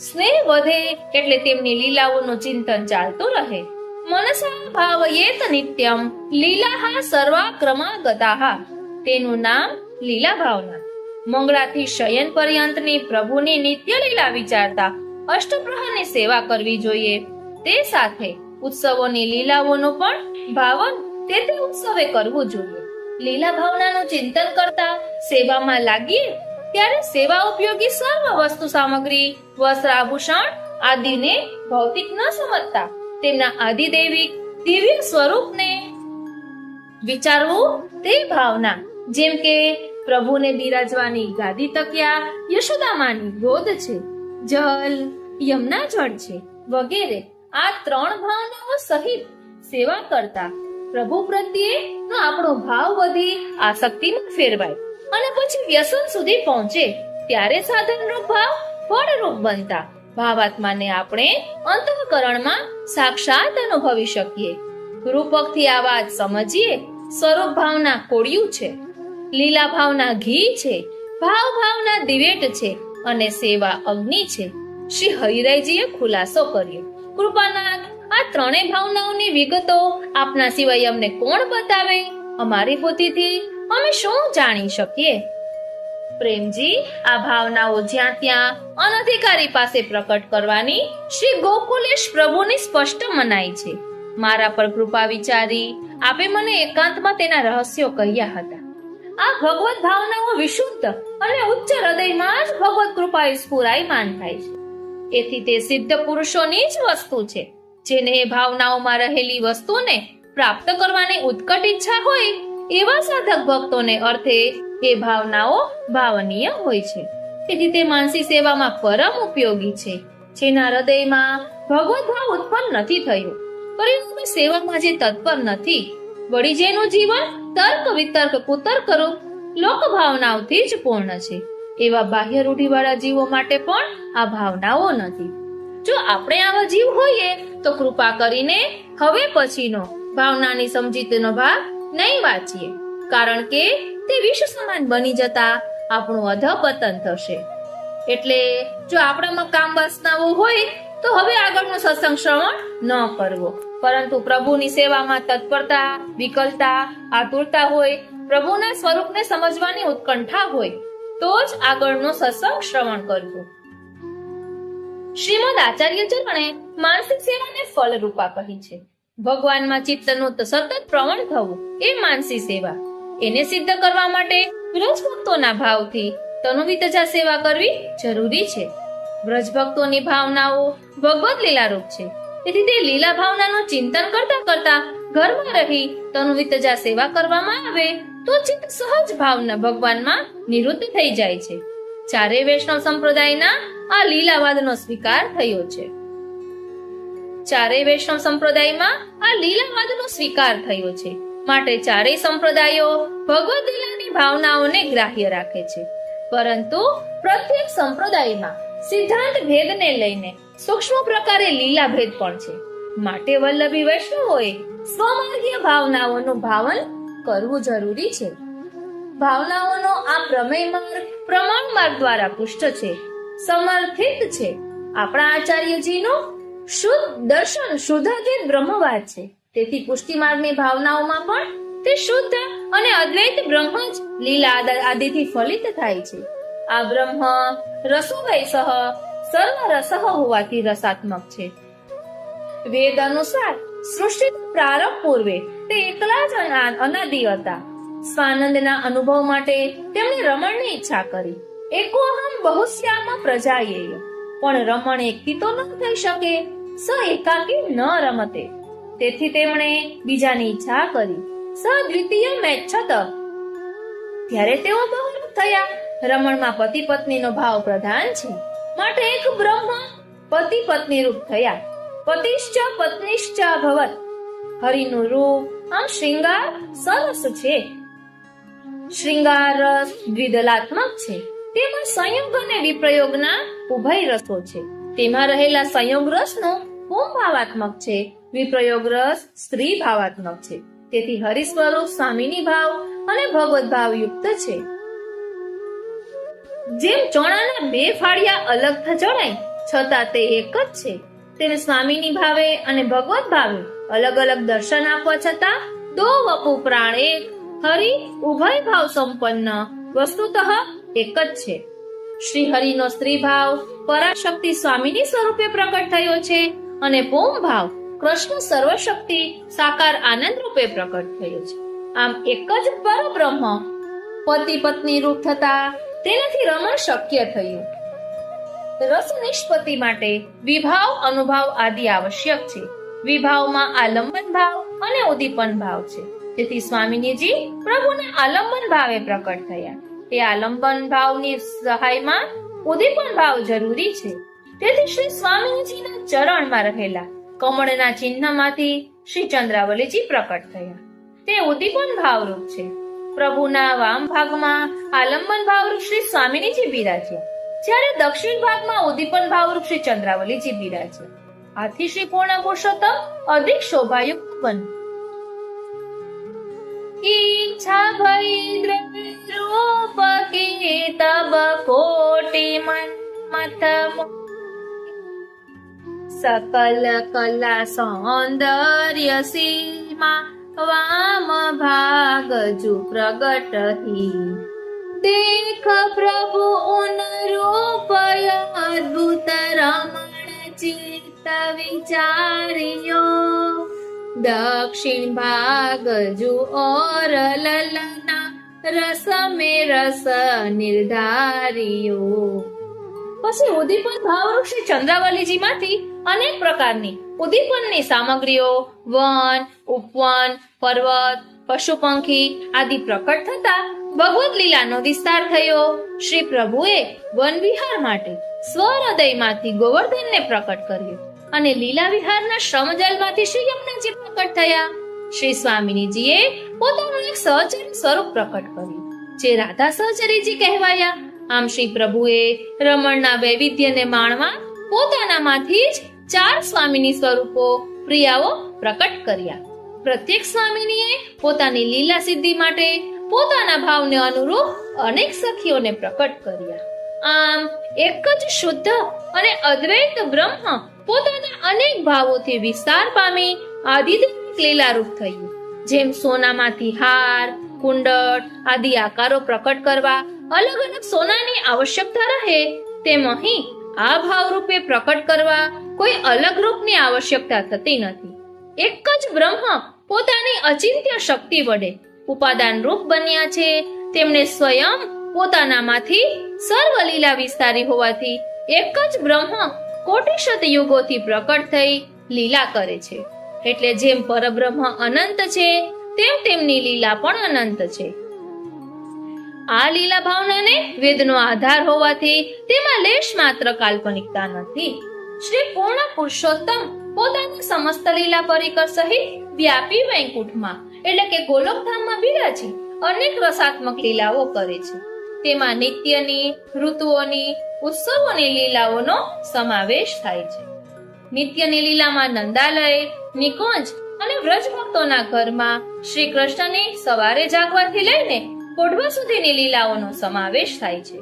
સ્નેહ વધે એટલે તેમની લીલાઓનું ચિંતન ચાલતું રહે. મનસા ભાવયેત નિત્યમ લીલાહા સર્વા ક્રમાગતાહા. તેનું નામ લીલા ભાવના. મંગળાથી શયન પર્યંતની પ્રભુની નિત્ય લીલા વિચારતા અષ્ટપ્રહરની સેવા કરવી જોઈએ. તે સાથે ઉત્સવોની લીલાઓનું પણ ભાવન તે ઉત્સવે કરવું જોઈએ. લીલા ભાવનાનું ચિંતન કરતા સેવામાં લાગીએ ત્યારે સેવા ઉપયોગી સર્વ વસ્તુ સામગ્રી વસ્ત્ર આભૂષણ આદિને ભૌતિક ન સમજતા તેમના આદિદૈવિક દિવ્ય સ્વરૂપને વિચારવું તે ભાવના. જેમ કે પ્રભુને બિરાજવાની ગાદી તકિયા યશોદામાની ગોદ છે, જલ યમુના જળ છે વગેરે. આ 3 ભાવનાઓ સહિત સેવા કરતા પ્રભુ પ્રત્યે આપણો ભાવ વધી આસક્તિમાં ફેરવાય અને પછી વ્યસન સુધી પહોંચે ત્યારે સાધનરૂપ ભાવ ફળરૂપ બનતા ભાવાત્માને આપણે અંતઃકરણમાં સાક્ષાત અનુભવી શકીએ. રૂપકથી આ વાત સમજીએ. સ્વરૂપ ભાવના કોળિયું છે, લીલા ભાવના ઘી છે, ભાવ ભાવના દિવેટ છે અને સેવા અગ્નિ છે. શ્રી હરિરાયજીએ ખુલાસો કર્યો. કૃપાનાથ, આ 3 ભાવનાઓની વિગતો આપના સિવાય અમને કોણ બતાવે? અમારી બુદ્ધિથી અમે શું જાણી શકીએ? પ્રેમજી, આ ભાવનાઓ જ્યાં ત્યાં અનધિકારી પાસે પ્રકટ કરવાની શ્રી ગોકુલેશ પ્રભુની સ્પષ્ટ મનાઈ છે. મારા પર કૃપા વિચારી આપે મને એકાંતમાં તેના રહસ્યો કહ્યા હતા. આ ભગવત ભાવનાઓ વિશુદ્ધ અને ઉચ્ચ હૃદયમાં જ ભગવત કૃપાએ સ્ફુરાયમાન થાય છે. એથી તે સિદ્ધ પુરુષોની જ વસ્તુ છે. જેને એ ભાવનાઓમાં રહેલી વસ્તુને પ્રાપ્ત કરવાની ઉત્કટ ઈચ્છા હોય એવા સાધક ભક્તોને અર્થે એ ભાવનાઓ ભાવનીય હોય છે. તેથી તે માનસી સેવામાં પરમ ઉપયોગી છે. જેના હૃદયમાં ભગવત ભાવ ઉત્પન્ન નથી થયો, પરિણામે સેવામાં જે તત્પર નથી, વળી જેનું જીવન તર્ક વિતર્ક કુતર્ક રૂપ લોક ભાવનાઓથી જ પૂર્ણ છે, એવા બાહ્ય રૂઢિવાળા જીવો માટે પણ આ ભાવનાઓ નથી. જો આપણે આવા જીવ હોઈએ તો કૃપા કરીને હવે પછીનો ભાવનાની સમજીતનો ભાગ નહીં વાંચીએ, કારણ કે તે વિષ સમાન બની જતા આપણું અધપતન થશે. એટલે જો આપણામાં કામ વાસનાઓ હોય તો હવે આગળનો સત્સંગ શ્રવણ ન કરવો, પરંતુ પ્રભુની સેવામાં તત્પરતા, વિકલતા, આતુરતા હોય, પ્રભુના સ્વરૂપને સમજવાની ઉત્કંઠા હોય તો જ આગળનો સત્સંગ શ્રવણ કરવું. શ્રીમદ આચાર્ય ચરણે માનસિક સેવાને ફલરૂપા કહી છે. ભગવાનમાં ચિત્તનું સતત પ્રવણ થવું એ માનસી સેવા. એને સિદ્ધ કરવા માટે વ્રજભક્તોના ભાવથી તનુવિતજા સેવા કરવી જરૂરી છે. વ્રજભક્તોની ભાવનાઓ ભગવત લીલારૂપ છે. તેથી તે લીલા ભાવનાનું ચિંતન કરતા કરતા ઘરમાં રહી તનુવિતજા સેવા કરવામાં આવે તો ચિત્ત સહજ ભાવના ભગવાનમાં નિવૃત્ત થઈ જાય છે. ચારે વૈષ્ણવ સંપ્રદાયના આ લીલાવાદનો સ્વીકાર થયો છે. ચારેય વૈષ્ણવ સંપ્રદાયમાં આ લીલાવાદનો સ્વીકાર થયો છે. માટે ચારેય સંપ્રદાયો ભગવદ લીલાની ભાવનાઓને ગ્રાહ્ય રાખે છે, પરંતુ પ્રત્યેક સંપ્રદાયમાં સિદ્ધાંત ભેદને લઈને સૂક્ષ્મ પ્રકારે લીલા ભેદ પણ છે. માટે વલ્લભી વૈષ્ણવોએ સ્વમાર્ગીય ભાવનાઓનું ભાવન કરવું જરૂરી છે. ભાવનાઓનો આ પ્રમેય માર્ગ પ્રમાણ માર્ગ દ્વારા પુષ્ટ છે, સમર્થિત છે. આપણા આચાર્યજીનું શુદ્ધ દર્શન શુદ્ધાદ્વૈત બ્રહ્મવાદ છે. તેથી પુષ્ટિ માર્ગની ભાવનાઓમાં પણ તે શુદ્ધ અને અદ્વૈત બ્રહ્મ જ લીલા આદિથી ફલિત થાય છે. આ બ્રહ્મ રસોવય સહ સર્વ રસ હોવાથી રસાત્મક છે. વેદ અનુસાર સૃષ્ટિ પ્રારંભ પૂર્વે તે એકલા જ અનાદિ હતા. સ્વાનંદના અનુભવ માટે તેમણે રમણની ઈચ્છા કરી. એકોહમ બહુશ્યામ પ્રજાયેય, પણ રમણ એકથી તો ન થઈ શકે, સ એકાકી ન રમતે. તેથી તેમણે બીજાની ઈચ્છા કરી. સ દ્વિતીય મેચ્છત, ત્યારે તેઓ બહુરૂપ થયા. રમણમાં પતિ પત્નીનો ભાવ પ્રધાન છે, માટે એક બ્રહ્મ પતિ પત્ની રૂપ થયા. પતિશ્ચ પત્નીશ્ચ ભવત. હરિનું રૂપ આમ શૃંગાર સરસ છે. શૃંગાર રસ દ્વિદલાત્મક છે. તેમાં સંયોગ અને વિપ્રયોગના ઉભય રસો છે. તેમાં રહેલા સંયોગ રસનો પું ભાવાત્મક છે, વિપ્રયોગ રસ સ્ત્રી ભાવાત્મક છે. તેથી હરિ સ્વરૂપ સ્વામીની ભાવ અને ભગવત ભાવ યુક્ત છે. જેમ ચોણાના બે ફાળિયા અલગ જણાય છતાં તે એક જ છે, તેમ સ્વામીની ભાવે અને ભગવત ભાવે અલગ અલગ દર્શન આપવા છતાં દો વપુ પ્રાણ એક, હરિ ઉભય ભાવ સંપન્ન વસ્તુતઃ એક જ છે. શ્રી હરિનો સ્ત્રી ભાવ પરાશક્તિ સ્વામીની સ્વરૂપે પ્રકટ થયો છે અને પૂમ ભાવ કૃષ્ણ સર્વશક્તિ સાકાર આનંદ રૂપે પ્રકટ થયો છે. આમ એક જ પરબ્રહ્મ પતિ પત્ની રૂપ થતા તેનાથી રમણ શક્ય થયું. રસ નિષ્પત્તિ માટે વિભાવ અનુભાવ આદિ આવશ્યક છે. વિભાવમાં આલંબન ભાવ અને ઉદ્દીપન ભાવ છે. તેથી સ્વામીજી પ્રભુના આલંબન ભાવે પ્રકટ થયા. તે આલંબન ભાવની સહાયમાં ઉદ્દીપન ભાવ જરૂરી છે. તેથી શ્રી સ્વામીજીના ચરણમાં રહેલા કમળના ચિહ્નમાંથી શ્રી ચંદ્રાવલીજી પ્રકટ થયા. તે ઉદ્દીપન ભાવરૂપ છે. પ્રભુના વામ ભાગમાં આલંબન ભાવરૂપ શ્રી સ્વામીજી બિરાજ્યા, જ્યારે દક્ષિણ ભાગમાં ઉદ્દીપન ભાવરૂપ શ્રી ચંદ્રાવલીજી બિરાજ્યા. આથી શ્રી પૂર્ણ પુરુષોત્તમ અધિક શોભાયુક્ત બન. ઈચ્છા ભઈ દ્રવ્ય રૂપ કી તબ કોટી મત સકલ કલા સૌંદર્ય સીમા વામ ભાગ જુ પ્રગટ હી. દેખ પ્રભુ ઉન રૂપ અદ્ભુત રમણ ચિત્ત વિચારિયો. દક્ષિણ ભાગ જુ ઓર લલના રસ મે રસ નિર્ધારિયો. પછી ઉદ્દીપન ભાવવૃક્ષ ચંદ્રાવલીજીમાંથી અનેક પ્રકારની ઉદ્દીપનની સામગ્રીઓ વન, ઉપવન, પર્વત, પશુ પંખી આદિ પ્રકટ થતા ભગવદ લીલાનો વિસ્તાર થયો. શ્રી પ્રભુએ વન વિહાર માટે સ્વહૃદયમાંથી ગોવર્ધનને પ્રકટ કર્યો અને લીલા વિહારના શ્રમજલમાંથી શ્રી યમુનાજી પ્રકટ થયા. શ્રી સ્વામિનીજીએ પોતાનું એક સહચરી સ્વરૂપ પ્રકટ કર્યું જે રાધા સહચરીજી કહેવાયા. આમ શ્રી પ્રભુએ રમણના વૈવિધ્યને માણવા પોતાનામાંથી જ 4 સ્વામિની સ્વરૂપો પ્રિયાઓ પ્રકટ કર્યા. પ્રત્યેક સ્વામિનીએ પોતાની લીલા સિદ્ધિ માટે પોતાના ભાવને અનુરૂપ અનેક સખીઓને પ્રકટ કર્યા. આમ એક જ શુદ્ધ અને અદ્વૈત બ્રહ્મ પોતાના અનેક ભાવોથી વિસ્તાર પામી આદિદૈવિક લીલારૂપ થયું. જેમ સોનામાંથી હાર, કુંડળ આદિ આકારો પ્રકટ કરવા અલગ અલગ સોનાની આવશ્યકતા રહે, તેમ અહીં આ ભાવરૂપે પ્રકટ કરવા કોઈ અલગ રૂપની આવશ્યકતા થતી નથી. એક જ બ્રહ્મ પોતાની અચિંત્ય શક્તિ વડે ઉપાદાન રૂપ બન્યા છે. તેમણે સ્વયં પોતાનામાંથી સર્વ લીલા વિસ્તારી હોવાથી એક જ બ્રહ્મ કોટિશત યુગોથી પ્રકટ થઈ લીલા કરે છે. એટલે જેમ પરબ્રહ્મ અનંત છે તેમ તેમની લીલા પણ અનંત છે. આ લીલા ભાવનાને વેદનો આધાર હોવાથી તેમાં લેશ માત્ર કાલ્પનિકતા નથી. શ્રી પૂર્ણ પુરુષોત્તમ પોતાની સમસ્ત લીલા પરિકર સહિત વ્યાપી વૈકુંઠમાં એટલે કે ગોલોકધામમાં બિરાજી અનેક રસાત્મક લીલાઓ કરે છે. તેમાં નિત્યની, ઋતુઓની, ઉત્સવોની લીલાઓનો સમાવેશ થાય છે. નિત્યની લીલામાં નંદાલય, નિકુંજ અને વ્રજ ભક્તોના ઘરમાં શ્રી કૃષ્ણની સવારે જાગવાથી લઈને કોઢવા સુધીની લીલાઓનો સમાવેશ થાય છે.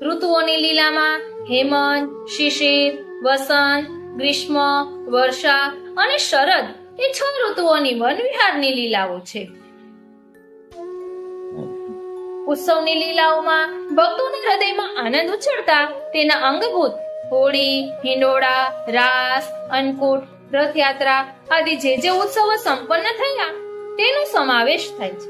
ઋતુઓની લીલામાં હેમંત, શિશિર, વસંત, ગ્રીષ્મ, વર્ષા અને શરદ એ 6 ઋતુઓની વનવિહારની લીલાઓ છે. ઉત્સવની લીલાઓમાં ભક્તોના હૃદયમાં આનંદ ઉછળતા તેના અંગભૂત હોળી, હિંડોળા, રાસ, અન્નકૂટ, રથયાત્રા આદિ જે ઉત્સવો સંપન્ન થયા તેનો સમાવેશ થાય છે.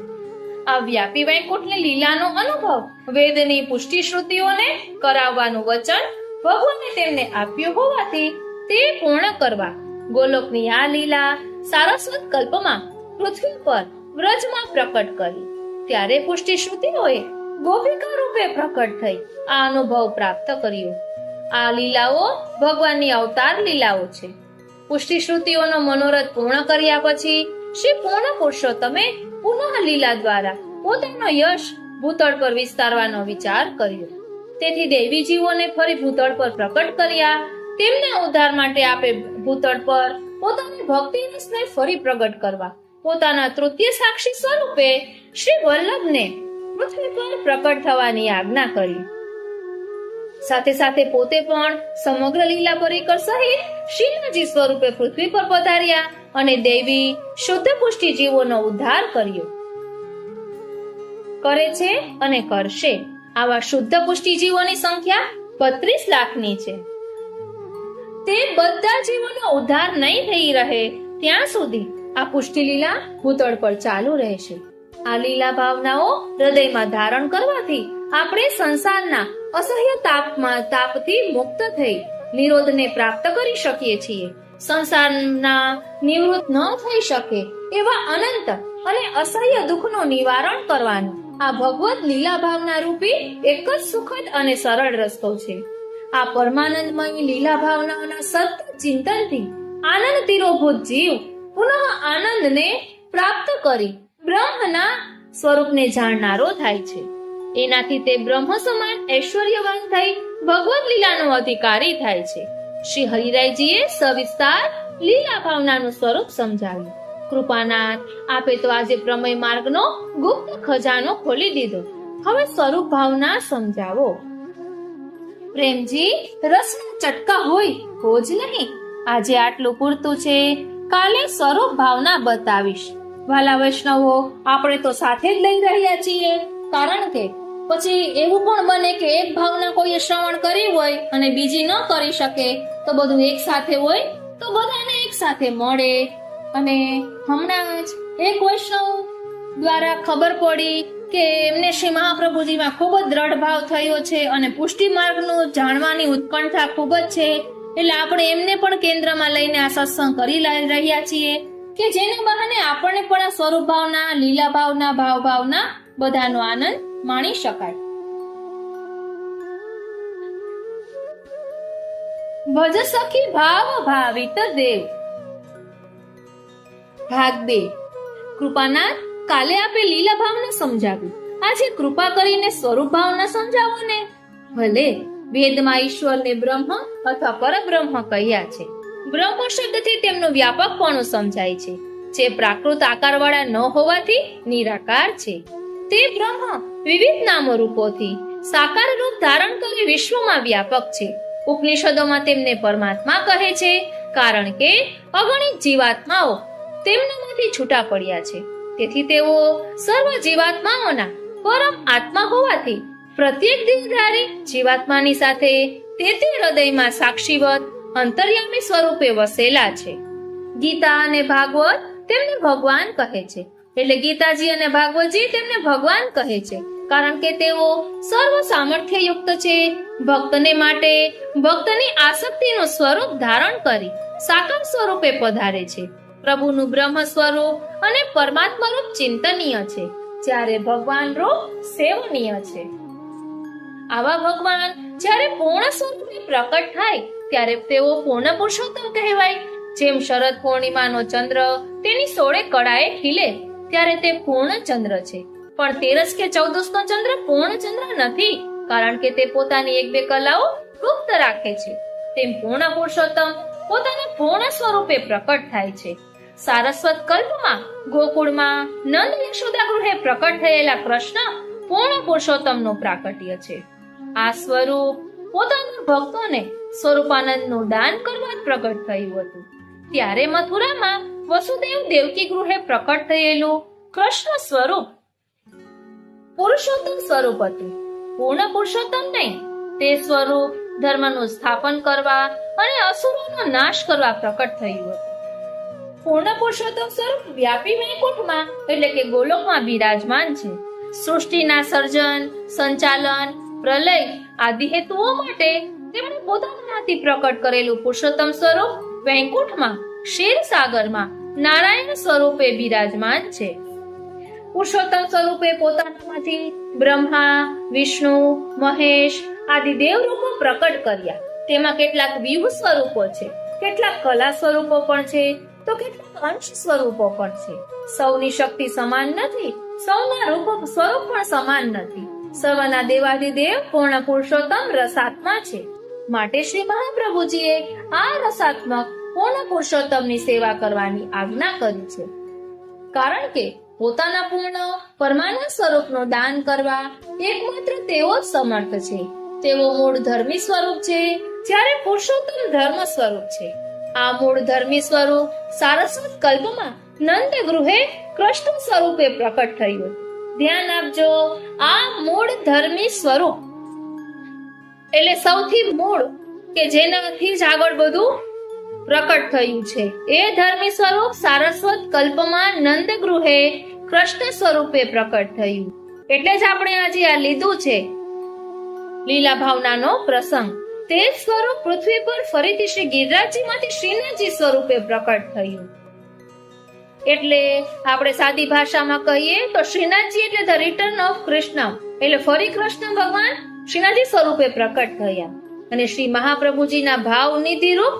આ વ્યાપી વૈકુંઠની લીલાનો અનુભવ વેદની પુષ્ટિ શ્રુતિઓને કરાવવાનું વચન ભગવાને તેમને આપ્યું હોવાથી તે પૂર્ણ કરવા ગોલોકની આ લીલા સારસ્વત કલ્પમાં પૃથ્વી પર વ્રજમાં પ્રકટ કરી. ત્યારે પુષ્ટિ શ્રુતિઓએ ગોપિકા રૂપે પ્રકટ થઈ આ અનુભવ પ્રાપ્ત કર્યો. આ લીલાઓ ભગવાનની અવતાર લીલાઓ છે. પુષ્ટિ શ્રુતિઓનો મનોરથ પૂર્ણ કર્યા પછી શ્રી પૂર્ણ પુરુષોત્તમે પુનઃ લીલા દ્વારા પોતાનો યશ ભૂતળ પર વિસ્તારવાનો વિચાર કર્યો. તેથી દેવી જીવોને ફરી ભૂતળ પર પ્રકટ કર્યા. તેમના ઉદ્ધાર માટે આપે ભૂતળ પર પોતાની ભક્તિ રસને ફરી પ્રગટ કરવા પોતાના તૃતીય સાક્ષી સ્વરૂપે શ્રી વલ્લભને પૃથ્વી પર પ્રકટ થવાની આજ્ઞા કરી. સાથે સાથે પોતે પણ સમગ્ર લીલા પરિકર સહિત શ્રીનાજી સ્વરૂપે પૃથ્વી પર પધાર્યા અને દેવી શુદ્ધ પુષ્ટિ જીવોનો ઉદ્ધાર કર્યો. કરે છે અને કરશે આવા શુદ્ધ પુષ્ટિ જીવોની સંખ્યા 32 લાખની છે. તે બધા જીવોનો ઉદ્ધાર નહીં થઈ રહે ત્યાં સુધી આ પુષ્ટિ લીલા ભૂતળ પર ચાલુ રહેશે. આ લીલા ભાવનાઓ હૃદયમાં ધારણ કરવાથી આપણે સંસારના અસહ્ય તાપથી મુક્ત થઈ નિરોધને પ્રાપ્ત કરી શકીએ છીએ. સંસારના નિવૃત્ત ન થઈ શકે એવા અનંત અને અસહ્ય દુઃખનું નિવારણ કરવાનું આ ભગવત લીલા ભાવના રૂપી એક જ સુખદ અને સરળ રસ્તો છે. આ પરમાનંદમય લીલા ભાવનાઓના સતત ચિંતનથી આનંદ તીરોભૂત જીવ પુનઃ આનંદને પ્રાપ્ત કરી બ્રહ્મના સ્વરૂપને જાણનારો થાય છે. એનાથી તે બ્રહ્મ સમાન ઐશ્વર્યવાન થઈ ભગવત લીલાનો અધિકારી થાય છે. શ્રી હરિરાયજીએ સવિસ્તાર લીલા ભાવનાનું સ્વરૂપ સમજાવ્યું. કૃપાનાથ, આપે તો આજે પ્રમેય માર્ગનો ગુપ્ત ખજાનો ખોલી દીધો. હવે સ્વરૂપ ભાવના સમજાવો. પ્રેમજી, રસના ચટકા હોય તો જ નહીં. આજે આટલું પૂરતું છે. કાલે સ્વરૂપ ભાવના બતાવીશ. વાલા વૈષ્ણવો, આપણે તો સાથે જ લઈ રહ્યા છીએ, કારણ કે પછી એવું પણ બને કે એક ભાવના કોઈએ શ્રવણ કરી હોય અને બીજી ન કરી શકે, તો બધું એક સાથે હોય તો બધાને એક સાથે મળે. અને હમણાં જ એક વૈષ્ણવ દ્વારા ખબર પડી કે એમને શ્રી મહાપ્રભુજીમાં ખૂબ જ દ્રઢ ભાવ થયો છે અને પુષ્ટિ માર્ગનું જાણવાની ઉત્કંઠા ખૂબ જ છે. એટલે આપણે એમને પણ કેન્દ્રમાં લઈને આ સત્સંગ કરી રહ્યા છીએ કે જેના બહાને આપણને પણ આ સ્વરૂપ ભાવના, લીલા ભાવના, ભાવ ભાવના બધાનો આનંદ માણી શકાય. ભજ સખી ભાવ ભાવિત દેવ. ભાગ 2. કૃપાનાથ, કાલે આપે લીલા ભાવને સમજાવ્યું, આજે કૃપા કરીને સ્વરૂપ ભાવના સમજાવો ને. ભલે વેદમાં ઈશ્વરને બ્રહ્મ અથવા પરબ્રહ્મ કહ્યા છે. બ્રહ્મ શબ્દથી તેમનું વ્યાપકપણું સમજાય છે, જે પ્રાકૃત આકારવાળા ન હોવાથી નિરાકાર છે. તે બ્રહ્મ વિવિધ નામો રૂપોથી સાકાર રૂપ ધારણ કરી વિશ્વમાં વ્યાપક છે. ઉપનિષદોમાં તેમને પરમાત્મા કહે છે, કારણ કે અગણિત જીવાત્માઓ તેમનામાંથી છૂટા પડ્યા છે. તેથી તેઓ સર્વ જીવાત્માઓના પરમ આત્મા હોવાથી પ્રત્યેક દેહધારી જીવાત્માની સાથે તે હૃદયમાં સાક્ષીવત અંતર્યામી સ્વરૂપે વસેલા છે. ગીતા અને ભાગવત તેમને ભગવાન કહે છે. એટલે ગીતાજી અને ભાગવતજી તેમને ભગવાન કહે છે, કારણ કે તેઓ સર્વ સામર્થ્યયુક્ત છે. ભક્તને માટે ભક્તની આસક્તિનું સ્વરૂપ ધારણ કરી સાકાર સ્વરૂપે પધારે છે. પ્રભુનું બ્રહ્મ સ્વરૂપ અને પરમાત્મા રૂપ ચિંતનીય છે, જ્યારે ભગવાન રૂપ સેવનીય છે. આવા ભગવાન જ્યારે પૂર્ણ સ્વરૂપે પ્રકટ થાય ત્યારે તેઓ પૂર્ણ પુરુષોત્તમ કહેવાય. જેમ શરદ પૂર્ણિમાનો ચંદ્ર તેની 16 કળાએ ખીલે ત્યારે તે પૂર્ણ ચંદ્ર છે, પણ 13 કે 14નો ચંદ્ર પૂર્ણ ચંદ્ર નથી, કારણ કે તે પોતાની 1-2 કલાઓ ગુપ્ત રાખે છે. તેમ પૂર્ણ પુરુષોત્તમ પોતાના પૂર્ણ સ્વરૂપે પ્રકટ થાય છે. સારસ્વત કલ્પમાં ગોકુળમાં નંદ યશોદા ગૃહે પ્રકટ થયેલા કૃષ્ણ પૂર્ણ પુરુષોત્તમનું પ્રાકટ્ય છે. આ સ્વરૂપ પોતાના ભક્તોને સ્વરૂપાનંદનું દાન કરવા પ્રગટ થયું હતું. ત્યારે મથુરામાં વસુદેવ દેવકી ગૃહે પ્રકટ થયેલું કૃષ્ણ સ્વરૂપ પુરુષોત્તમ સ્વરૂપ હતું, પૂર્ણ પુરુષોત્તમ નહીં. તે સ્વરૂપ ધર્મનું સ્થાપન કરવા અને અસુરોનો નાશ કરવા પ્રકટ થયું હતું. પૂર્ણ પુરુષોત્તમ સ્વરૂપ વ્યાપી વૈકુંઠમાં એટલે કે ગોલોકમાં બિરાજમાન છે. સૃષ્ટિના સર્જન, સંચાલન, પ્રલય આદિ હેતુઓ માટે તેમણે પોતાનામાંથી પ્રકટ કરેલું પુરુષોત્તમ સ્વરૂપ વૈકુંઠમાં ક્ષીરસાગરમાં નારાયણ સ્વરૂપે બિરાજમાન છે. પુરુષોત્તમ સ્વરૂપે પોતાનામાંથી બ્રહ્મા, વિષ્ણુ, મહેશ આદિ દેવ રૂપો પ્રકટ કર્યા. તેમાં કેટલાક વ્યૂહ સ્વરૂપો છે, કેટલાક કલા સ્વરૂપો પણ છે, તો કેટલાક અંશ સ્વરૂપો પણ છે. સૌની શક્તિ સમાન નથી, સૌના રૂપ સ્વરૂપ પણ સમાન નથી. સર્વના દેવાધિદેવ પૂર્ણ પુરુષોત્તમ રસાત્મા છે. માટે શ્રી મહાપ્રભુજીએ આ રસાત્મક પૂર્ણ પુરુષોત્તમની સેવા કરવાની આજ્ઞા કરી છે. કારણ કે પોતાના પૂર્ણ પરમાનંદ સ્વરૂપનું દાન કરવા એકમાત્ર તેઓ જ સમર્થ છે. તેઓ મૂળ ધર્મી સ્વરૂપ છે, જ્યારે પુરુષોત્તમ ધર્મ સ્વરૂપ છે. આ મૂળ ધર્મી સ્વરૂપ સારસ્વત કલ્પમાં નંદ ગૃહે કૃષ્ણ સ્વરૂપે પ્રકટ થયું. ધ્યાન આપજો, આ મૂળ ધર્મી સ્વરૂપ એટલે સૌથી મૂળ કે જેનાથી જ આગળ બધું પ્રકટ થયું છે. એ ધર્મી સ્વરૂપ સારસ્વત કલ્પમાં નંદ ગૃહે કૃષ્ણ સ્વરૂપે પ્રકટ થયું. એટલે જ આપણે આજે આ લીધું છે લીલા ભાવનાનો પ્રસંગ. તે જ સ્વરૂપ પૃથ્વી પર ફરીથી શ્રી ગિરિરાજજીમાંથી શ્રીનાથજી સ્વરૂપે પ્રકટ થયું. એટલે આપણે સાદી ભાષામાં કહીએ તો શ્રીનાથજી એટલે ધ રિટર્ન ઓફ કૃષ્ણ, એટલે ફરી કૃષ્ણ ભગવાન શ્રીનાથજી સ્વરૂપે પ્રકટ થયા. અને શ્રી મહાપ્રભુજીના ભાવ નિધિ રૂપ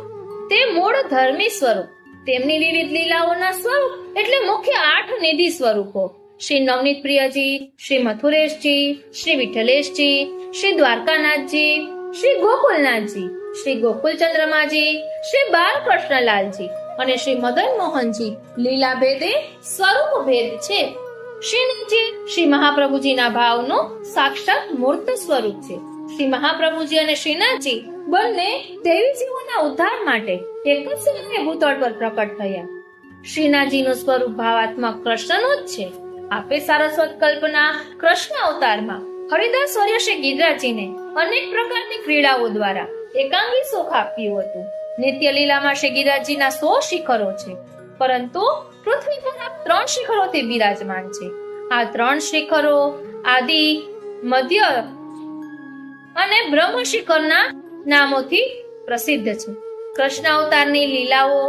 તે મૂળ ધર્મી સ્વરૂપ, તેમની વિવિધ લીલાઓના સ્વરૂપ એટલે મુખ્ય 8 નિધિ સ્વરૂપો શ્રી નવનીત પ્રિયજી, શ્રી મથુરેશજી, શ્રી વિઠ્ઠલેશજી, શ્રી દ્વારકાનાથજી, શ્રી ગોકુલનાથજી, શ્રી ગોકુલચંદ્રમાજી, શ્રી બાલકૃષ્ણલાલજી અને શ્રી મદન મોહનજી લીલા ભેદે સ્વરૂપ ભેદ છે. શ્રીનાથજી શ્રી મહાપ્રભુજીના ભાવનું સાક્ષાત મૂર્ત સ્વરૂપ છે. શ્રી મહાપ્રભુજી અને શ્રીનાથજી બંને દેવી જીવોના ઉદ્ધાર માટે એક જ સમયે ભૂતળ પર પ્રકટ થયા. શ્રીનાથજીનું સ્વરૂપ ભાવાત્મક કૃષ્ણનું જ છે. આપે સારસ્વત કલ્પના કૃષ્ણ અવતારમાં હરિદાસ વર્ય શ્રી ગિરિરાજજીને અનેક પ્રકારની ક્રીડાઓ દ્વારા એકાંગી સુખ આપ્યું હતું. નિત્ય લીલામાં શ્રી ગિરિરાજજીના 100 શિખરો છે, પરંતુ પૃથ્વી પર આ 3 શિખરોથી બિરાજમાન છે. આ 3 શિખરો આદિ, મધ્ય અને બ્રહ્મ શિખરના નામોથી પ્રસિદ્ધ છે. કૃષ્ણ અવતારની લીલાઓ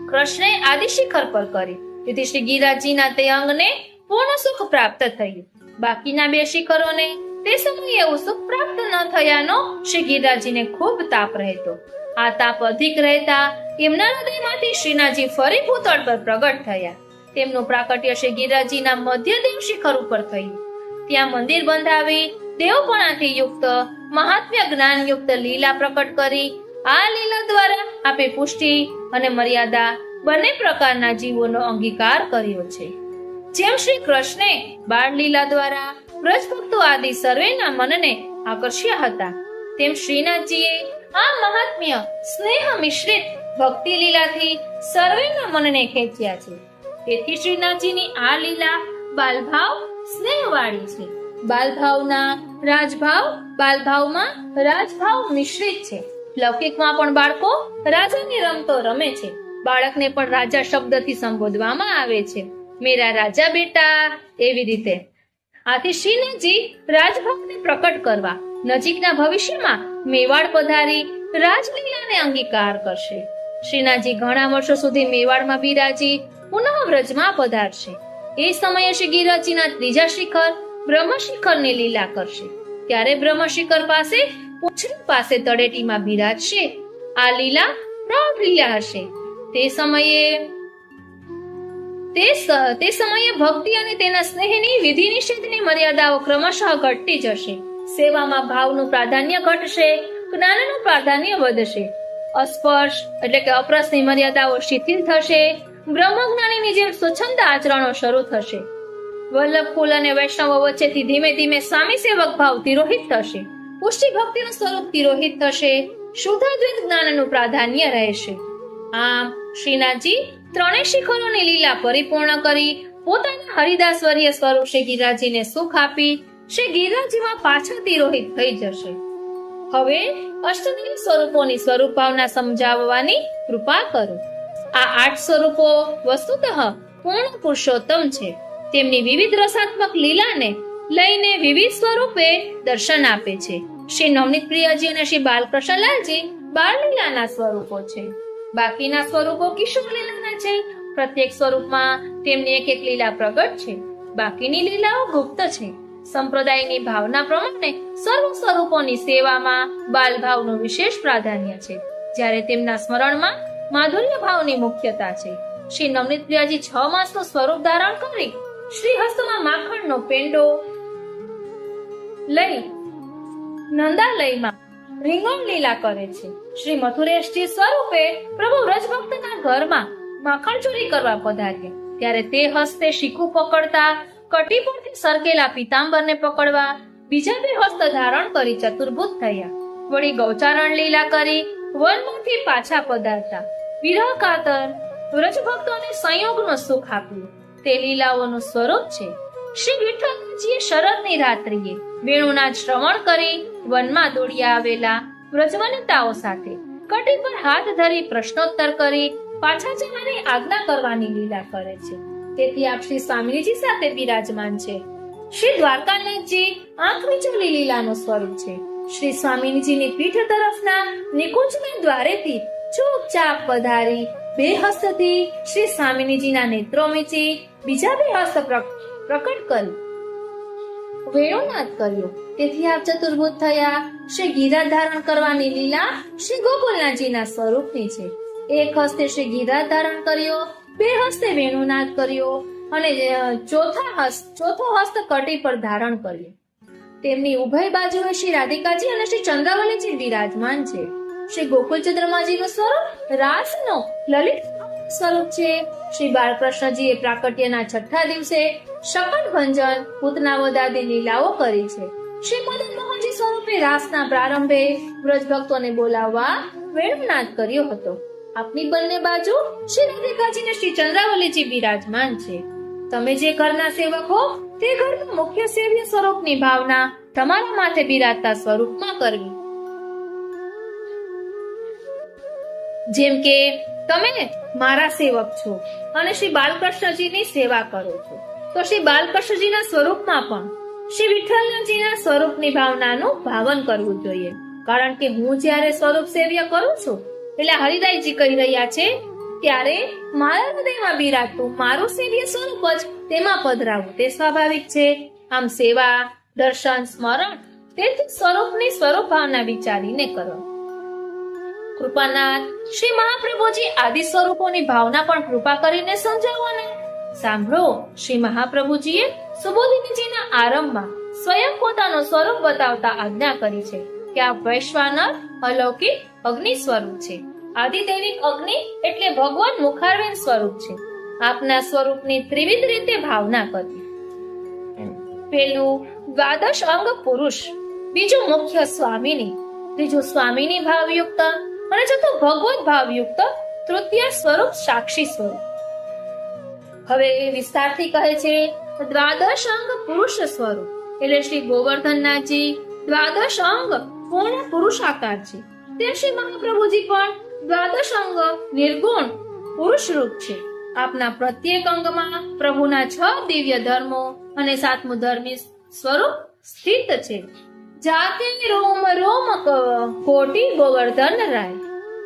કૃષ્ણે આદિ શિખર પર કરી, તેથી શ્રી ગિરિરાજજીના તે અંગને પૂર્ણ સુખ પ્રાપ્ત થયું. બાકીના 2 શિખરોને તે સમયે એવું સુખ પ્રાપ્ત ન થયાનો શ્રી ગિરિરાજજીને ખૂબ તાપ રહેતો. આ તાપ અધિક રહેતા એમના હૃદયમાંથી શ્રીનાથજી ફરી ભૂતળ પર પ્રગટ થયા. તેમનું પ્રાકટ્ય શ્રી ગિરિરાજજીના મધ્યદેવ શિખર ઉપર થયું. ત્યાં મંદિર બંધાવી દેવપણાથી યુક્ત મહાત્મ્ય જ્ઞાનયુક્ત લીલા પ્રકટ કરી. આ લીલા દ્વારા આપે પુષ્ટિ અને મર્યાદા બંને પ્રકારના જીવોનો અંગીકાર કર્યો છે. જેમ શ્રી કૃષ્ણે બાળ લીલા દ્વારા વ્રજ ભક્તો આદિ સર્વેના મનને આકર્ષ્યા હતા, તેમ શ્રીનાથજીએ આ મહાત્મ્ય સ્નેહ મિશ્રિત ભક્તિ લીલાથી સર્વેના મનને ખેંચ્યા છે. તેથી શ્રીનાથજીની આ લીલા બાલભાવ સ્નેહવાળી છે. બાલભાવના રાજભાવ બાલભાવમાં રાજભાવ મિશ્રિત છે. લૌકિકમાં પણ બાળકો રાજાની રમતો રમે છે. બાળકને પણ રાજા શબ્દથી સંબોધવામાં આવે છે, મેરા રાજા બેટા, એવી રીતે. આથી શ્રીનાથજી રાજભાવને પ્રકટ કરવા નજીકના ભવિષ્યમાં મેવાડ પધારી રાજલીલાને અંગીકાર કરશે. શ્રીનાથજી ઘણા વર્ષો સુધી મેવાડમાં બિરાજી પુનઃ વ્રજમાં પધારશે. એ સમયે શ્રી ગિરિરાજજીના 3જા શિખર બ્રહ્મ શિખરની લીલા કરશે. ત્યારે બ્રહ્મ શિખર પાસે પૂંછડી પાસે તળેટીમાં બિરાજશે. આ લીલા પ્રૌઢ લીલા હશે. તે સમયે ભક્તિ અને તેના સ્નેહની વિધિ નિષેધની મર્યાદાઓ ક્રમશઃ ઘટતી જશે. સેવામાં ભાવનું પ્રાધાન્ય ઘટશે, જ્ઞાનનું પ્રાધાન્ય વધશે. અસ્પર્શ એટલે કે અપ્રસની મર્યાદાઓ શિથિલ થશે. બ્રહ્મજ્ઞાનીની જેમ સ્વચ્છંદ આચરણો શરૂ થશે. વલ્લભ કુલ અને વૈષ્ણવો વચ્ચેથી ધીમે ધીમે સ્વામી સેવક ભાવ તિરોહિત થશે. પુષ્ટિ ભક્તિનું સ્વરૂપ તિરોહિત થશે. શુદ્ધાદ્વૈત જ્ઞાનનું પ્રાધાન્ય રહેશે. આમ શ્રીનાથજી 3 શિખરોની લીલા પરિપૂર્ણ કરી પોતાના હરિદાસવર્ય સ્વરૂપ શ્રી ગિરિરાજજીને સુખ આપી શ્રી ગિરિરાજજીમાં પાછા તિરોહિત થઈ જશે. હવે અષ્ટદેવ સ્વરૂપોની સ્વરૂપ ભાવના સમજાવવાની કૃપા કરો. આ 8 સ્વરૂપો વસ્તુતઃ પૂર્ણ પુરુષોત્તમ છે. તેમની વિવિધ રસાત્મક લીલાને લઈને વિવિધ સ્વરૂપે દર્શન આપે છે. શ્રી નવનીત પ્રિયજી અને શ્રી બાલકૃષ્ણલાલજી બાળ લીલાના સ્વરૂપો છે. બાકીના સ્વરૂપો કિશોર લીલાના છે. પ્રત્યેક સ્વરૂપમાં તેમની એક લીલા પ્રગટ છે. બાકીની લીલાઓ ગુપ્ત છે. સંપ્રદાયની ભાવના પ્રમાણે સર્વ સ્વરૂપોની સેવામાં બાલ ભાવનું વિશેષ પ્રાધાન્ય છે, જ્યારે તેમના સ્મરણમાં માધુર્ય ભાવની મુખ્યતા છે. શ્રી નવનીત પ્રિયાજી 6 માસનું સ્વરૂપ ધારણ કરી શ્રી હસ્તમાં માખણનો પેંડો લઈ નંદાલયમાં રીંગણ લીલા કરે છે. શ્રી મથુરેશજી સ્વરૂપે પ્રભુ વ્રજભક્તના ઘરમાં માખણ ચોરી કરવા પધાર્યા, ત્યારે તે હસ્તે શીખું પકડતા કટી પરથી સરકેલા પીતાંબરને પકડવા બીજા 2 હસ્ત ધારણ કરી ચતુર્ભુત થયા. વળી ગૌચારણ લીલા કરી વનમાંથી પાછા પધારતા વિરહ કાતર વ્રજભક્તોને સંયોગનો સુખ આપ્યું. તે લીલાઓનું સ્વરૂપ છે. શ્રી વિઠ્ઠલજીએ શરદની રાત્રિએ વેણુના શ્રવણ કરી વનમાં દોડ્યા આવેલા વ્રજવનિતાઓ સાથે કટી પર હાથ ધરી પ્રશ્નોત્તર કરી પાછા જવાની આજ્ઞા કરવાની લીલા કરે છે. તેથી આપ શ્રી સ્વામીજી સાથે બિરાજમાન છે. શ્રી દ્વારકાનાથજી આંખ વિચોલી લીલાનું સ્વરૂપ છે. શ્રી સ્વામીજીની પીઠ તરફના નિકુંજના દ્વારેથી ચૂપચાપ પધારી 2 હસ્તથી શ્રી સ્વામીજીના નેત્રો મીચી બીજા 2 હસ્ત પ્રકટ કરી વેણુનાદ કર્યો. તેથી આપ ચતુર્ભુત થયા. શ્રી ગિરા ધારણ કરવાની લીલા શ્રી ગોકુલનાથજીના સ્વરૂપની છે. એક હસ્તે શ્રી ગિરા ધારણ કર્યો, 2 હસ્તે વેણુનાદ કર્યો અને ચોથો હસ્ત કટી પર ધારણ કર્યો. તેમની ઉભય બાજુએ શ્રી રાધિકાજી અને શ્રી ચંદ્રાવલીજી બિરાજમાન છે. શ્રી ગોકુલચંદ્રમાજીનું સ્વરૂપ રાસનો લલિત સ્વરૂપ છે. શ્રી બાળકૃષ્ણજીએ પ્રાકટ્યના 6થા દિવસે શકટ ભંજન પૂતનાવદાદી લીલાઓ કરી છે. શ્રી મદન મોહનજી સ્વરૂપે રાસના પ્રારંભે વ્રજભક્તોને બોલાવવા વેણુનાદ કર્યો હતો. આપની બંને બાજુ શ્રી રાધિકાજી અને શ્રી ચંદ્રાવલીજી બિરાજમાન છે. તમે જે ઘરના સેવક હો તે ઘરનું મુખ્ય સેવ્ય સ્વરૂપની ભાવના તમારા માથે બિરાજતા સ્વરૂપમાં કરવી. જેમ કે તમે મારા સેવક છો અને શ્રી બાલકૃષ્ણજીની સેવા કરો છો, તો શ્રી બાલકૃષ્ણજીના સ્વરૂપમાં પણ શ્રી વિઠ્ઠલજીના સ્વરૂપની ભાવનાનું ભાવન કરવું જોઈએ. કારણ કે હું જ્યારે સ્વરૂપ સેવ્ય કરું છું એટલે હરિરાયજી કહી રહ્યા છે ત્યારે મારા હૃદયમાં બિરાજતું મારું સેવ્ય સ્વરૂપ જ તેમાં પધરાવું તે સ્વાભાવિક છે. આમ સેવા, દર્શન, સ્મરણ તેથી સ્વરૂપની સ્વરૂપ ભાવના વિચારીને કરો. કૃપાનાથ શ્રી મહાપ્રભુજી આદિ સ્વરૂપોની ભાવના પણ કૃપા કરીને સમજાવો ને. સાંભળો, શ્રી મહાપ્રભુજીએ સુબોધિનીજીના આરંભમાં સ્વયં પોતાનું સ્વરૂપ બતાવતા આજ્ઞા કરી છે કે આ વૈશ્વાનર અલૌકિક અગ્નિ સ્વરૂપ છે. આદિદૈવિક અગ્નિ એટલે ભગવાન મુખારવિંદ સ્વરૂપ છે. આપના સ્વરૂપની ત્રિવિધ રીતે ભાવના કરવી. પેલું દ્વાદશ અંગ પુરુષ, બીજું મુખ્ય સ્વામિની, ત્રીજું સ્વામિની ભાવયુક્ત અને ચોથું ભગવત ભાવયુક્ત, તૃતીય સ્વરૂપ સાક્ષી સ્વરૂપ. હવે વિસ્તારથી કહે છે દ્વાદશ અંગ પુરુષ સ્વરૂપ એટલે શ્રી ગોવર્ધનનાથજી દ્વાદશ અંગ પૂર્ણ પુરુષાકાર છે. તે શ્રી મહાપ્રભુજી પણ દ્વાદશ અંગ નિર્ગુણ પુરુષ રૂપ છે. આપના પ્રત્યેક અંગમાં પ્રભુના 6 દિવ્ય ધર્મો અને 7મું ધર્મી સ્વરૂપ સ્થિત છે. જાતે રોમ રોમ કોટી ગોવર્ધન રાય.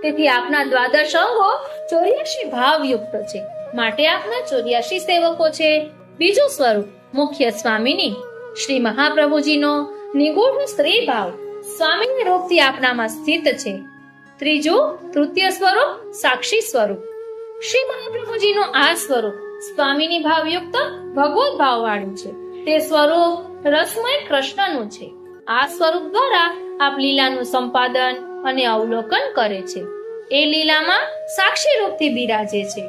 તેથી આપના દ્વાદશ અંગો 84 ભાવયુક્ત છે. માટે આપના 84 સેવકો છે. બીજું સ્વરૂપ મુખ્ય સ્વામિની, શ્રી મહાપ્રભુજીનો નિગૂઢ સ્ત્રી ભાવ સ્વામીના રૂપથી આપનામાં સ્થિત છે. ત્રીજું તૃતીય સ્વરૂપ સાક્ષી સ્વરૂપ. શ્રી મહાપ્રભુજીનું આ સ્વરૂપ સ્વામીની ભાવયુક્ત ભગવત ભાવવાળું છે. તે સ્વરૂપ રસમય કૃષ્ણનું છે. આ સ્વરૂપ દ્વારા આપ લીલાનું સંપાદન અને અવલોકન કરે છે. એ લીલામાં સાક્ષી રૂપથી બિરાજે છે.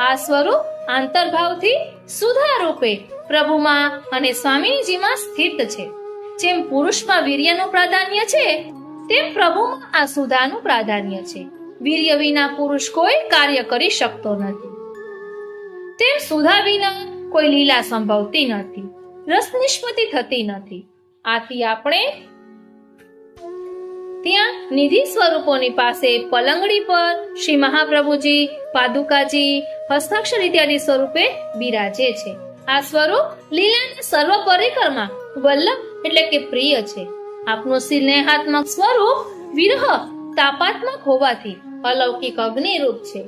આ સ્વરૂપ આંતરભાવથી સુધા રૂપે પ્રભુમાં અને સ્વામીજીમાં સ્થિત છે. જેમ પુરુષમાં વીર્યનું પ્રાધાન્ય છે તેમ પ્રભુમાં આ સુધાનું પ્રાધાન્ય છે. વીર્ય વિના પુરુષ કોઈ કાર્ય કરી શકતો નથી. તેમ સુધા વિના કોઈ લીલા સંભવતી નથી, રસ નિષ્પત્તિ થતી નથી. આથી આપણે ત્યાં નિધિ સ્વરૂપોની પાસે પલંગડી પર શ્રી મહાપ્રભુજી પાદુકાજી હસ્તાક્ષર ઇત્યાદિ સ્વરૂપે બિરાજે છે. આ સ્વરૂપ લીલાના સર્વ પરિકરમાં વલ્લભ એટલે કે પ્રિય છે. આપનું સ્નેહાત્મક સ્વરૂપ વિરહ તાપાત્મક હોવાથી અલૌકિક અગ્નિ રૂપ છે.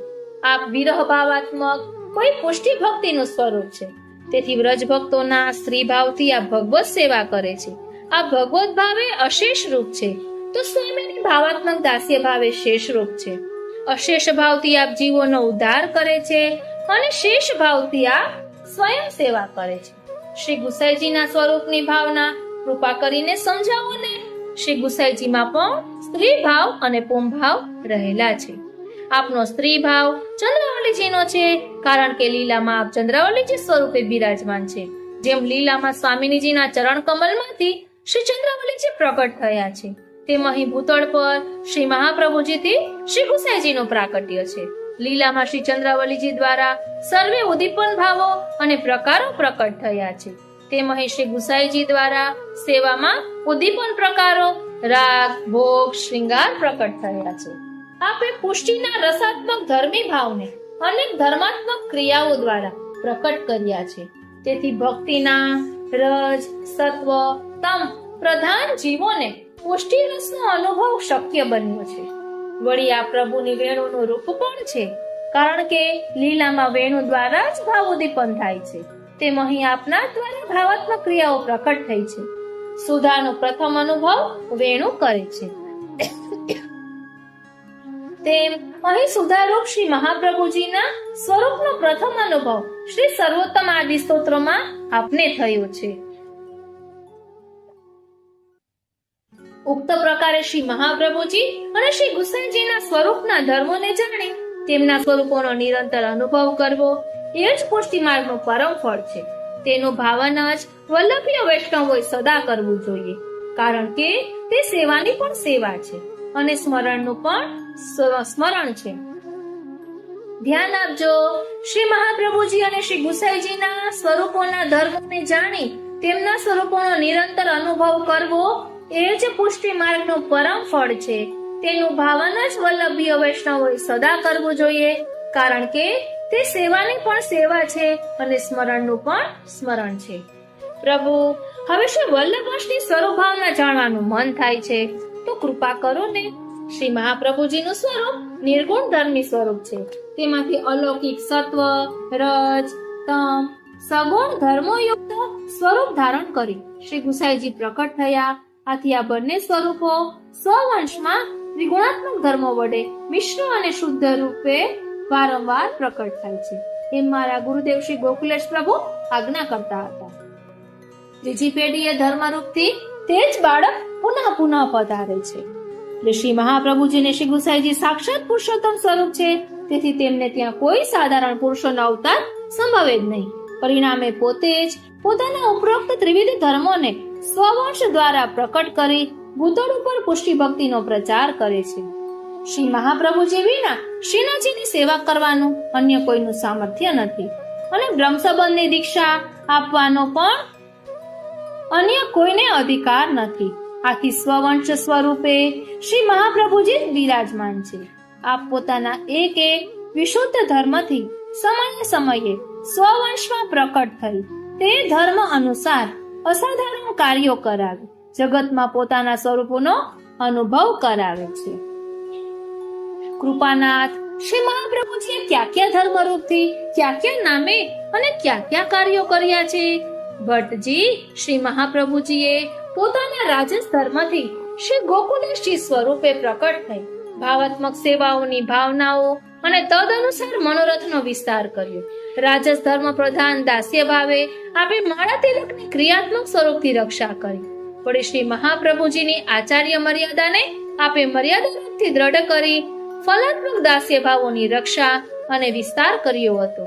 આપ વિરહ ભાવાત્મક કોઈ પુષ્ટિ ભક્તિનું સ્વરૂપ છે. તેથી વ્રજ ભક્તોના સ્ત્રી ભાવથી આ ભગવત સેવા કરે છે. આ ભગવત ભાવે અશેષ રૂપ છે તો સ્વામીની ભાવાત્મક દાસ્ય ભાવે શેષ રૂપ છે. અશેષ ભાવથી આપ જીવોનો ઉદ્ધાર કરે છે અને શેષ ભાવથી આપ સ્વયં સેવા કરે છે. શ્રી ગુસાઈજીના સ્વરૂપની ભાવના કૃપા કરીને સમજાવો ને. શ્રી ગુસાઈજીમાં પણ સ્ત્રી ભાવ અને પુંભાવ રહેલા છે. આપનો સ્ત્રી ભાવ ચંદ્રાવલીજીનો છે કારણ કે લીલામાં આપ ચંદ્રાવલીજી સ્વરૂપે બિરાજમાન છે. જેમ લીલામાં સ્વામિનીજીના ચરણ કમલમાંથી શ્રી ચંદ્રાવલીજી પ્રગટ થયા છે તેમ અહીં ભૂતળ પર શ્રી મહાપ્રભુજીથી શ્રી ગુસાઈજીનું પ્રાકટ્ય છે. લીલામાં શ્રી ચંદ્રાવલીજી દ્વારા સર્વે ઉદ્દીપન ભાવો અને પ્રકારો પ્રકટ થયા છે. તેમ અહીં શ્રી ગુસાઈજી દ્વારા સેવામાં ઉદ્દીપન પ્રકારો રાગ, ભોગ, શ્રૃંગાર પ્રકટ થયા છે. આપે પુષ્ટિના રસાત્મક ધર્મી ભાવને અનેક ધર્માત્મક ક્રિયાઓ દ્વારા પ્રકટ કર્યા છે. તેથી ભક્તિના રજ, સત્વ, તમ પ્રધાન જીવોને પુષ્ટિ રસનો અનુભવ શક્ય બન્યો છે. વળી આ પ્રભુની વેણુનું રૂપ પણ છે કારણ કે લીલામાં વેણુ દ્વારા જ ભાવ ઉદ્દીપન થાય છે. તેમ અહીં આપના દ્વારા ભાવાત્મક ક્રિયાઓ પ્રકટ થઈ છે. સુધાનો પ્રથમ અનુભવ વેણુ કરે છે. તેમ અહીં સુધારૂપ શ્રી મહાપ્રભુજીના સ્વરૂપનો પ્રથમ અનુભવ શ્રી સર્વોત્તમ આદિ સ્તોત્રમાં આપને થયો છે. ઉક્ત પ્રકારે શ્રી મહાપ્રભુજી અને શ્રી ગુસાઈજીના સ્વરૂપના ધર્મોને જાણી તેમના સ્વરૂપોનો નિરંતર અનુભવ કરવો એ જ પુષ્ટિ માર્ગનું પરમ ફળ છે. તેનું ભાવન જ વલ્લભીય વૈષ્ણવોએ સદા કરવું જોઈએ કારણ કે તે સેવાની પણ સેવા છે અને સ્મરણનું પણ સ્મરણ છે. ધ્યાન આપજો, શ્રી મહાપ્રભુજી અને શ્રી ગુસાઈજીના સ્વરૂપોના ધર્મોને જાણી તેમના સ્વરૂપોનો નિરંતર અનુભવ કરવો એ જ પુષ્ટિ માર્ગનું પરમ ફળ છે. તેનું ભાવન જ વલ્લભીય વૈષ્ણવોએ સદા કરવું જોઈએ કારણ કે તે સેવાની પણ સેવા છે અને સ્મરણનું પણ સ્મરણ છે. પ્રભુ, હવે શ્રી વલ્લભની સ્વરૂપ ભાવના જાણવાનું મન થાય છે, તો કૃપા કરો ને. શ્રી મહાપ્રભુજીનું સ્વરૂપ નિર્ગુણ ધર્મી સ્વરૂપ છે. તેમાંથી અલૌકિક સત્વ, રજ, તમ, સગુણ ધર્મોયુક્ત સ્વરૂપ ધારણ કરી શ્રી ગુસાઈજી પ્રકટ થયા. આથી આ બંને સ્વરૂપો સ્વવંશમાં ત્રિગુણાત્મક ધર્મો વડે મિશ્ર અને શુદ્ધ રૂપે વારંવાર પ્રકટ થાય છે, એમ મારા ગુરુદેવ શ્રી ગોકુલેશ પ્રભુ આજ્ઞા કરતા હતા. ત્રીજી પેઢીએ ધર્મરૂપથી તે જ બાળક પુનઃ પુનઃ પધારે છે. એટલે શ્રી મહાપ્રભુજીને શ્રી ગુસાઈજી સાક્ષાત પુરુષોત્તમ સ્વરૂપ છે, તેથી તેમને ત્યાં કોઈ સાધારણ પુરુષોનો અવતાર સંભવે જ નહીં. પરિણામે પોતે જ પોતાના ઉપરોક્ત ત્રિવિધ ધર્મોને સ્વવંશ દ્વારા પ્રકટ કરી ભૂતળ ઉપર પુષ્ટિ ભક્તિનો પ્રચાર કરે છે. શ્રી મહાપ્રભુજી વિના શ્રીનાથજીની સેવા કરવાનું અન્ય કોઈનું સામર્થ્ય નથી અને બ્રહ્મ સંબંધની દીક્ષા આપવાનો પણ અન્ય કોઈને અધિકાર નથી. આથી સ્વવંશ સ્વરૂપે શ્રી મહાપ્રભુજી વિરાજમાન છે. આપ પોતાના એક એક વિશુદ્ધ ધર્મથી સમયે સમયે સ્વવંશમાં પ્રકટ થઈ તે ધર્મ અનુસાર અસાધારણ કાર્યો કરાવી જગતમાં પોતાના સ્વરૂપોનો અનુભવ કરાવે છે. કૃપાનાથ શ્રી મહાપ્રભુજીએ ક્યાં ક્યાં ધર્મરૂપથી ક્યાં ક્યાં નામે અને ક્યાં ક્યાં કાર્યો કર્યા છે. ભટ્ટજી, શ્રી મહાપ્રભુજીએ પોતાના રાજસ ધર્મથી શ્રી ગોકુલેશજી સ્વરૂપે પ્રકટ થઈ ભાવાત્મક સેવાઓની ભાવનાઓ અને તદ અનુસાર મનોરથનો વિસ્તાર કર્યો. રાજસ ધર્મ પ્રધાન દાસ્ય ભાવે આપે માળા તિલકની ક્રિયાત્મક સ્વરૂપથી રક્ષા કરી. વળી શ્રી મહાપ્રભુજીની આચાર્ય મર્યાદાને આપે મર્યાદા રૂપથી દ્રઢ કરી ફલાત્મક દાસ્ય ભાવોની રક્ષા અને વિસ્તાર કર્યો હતો.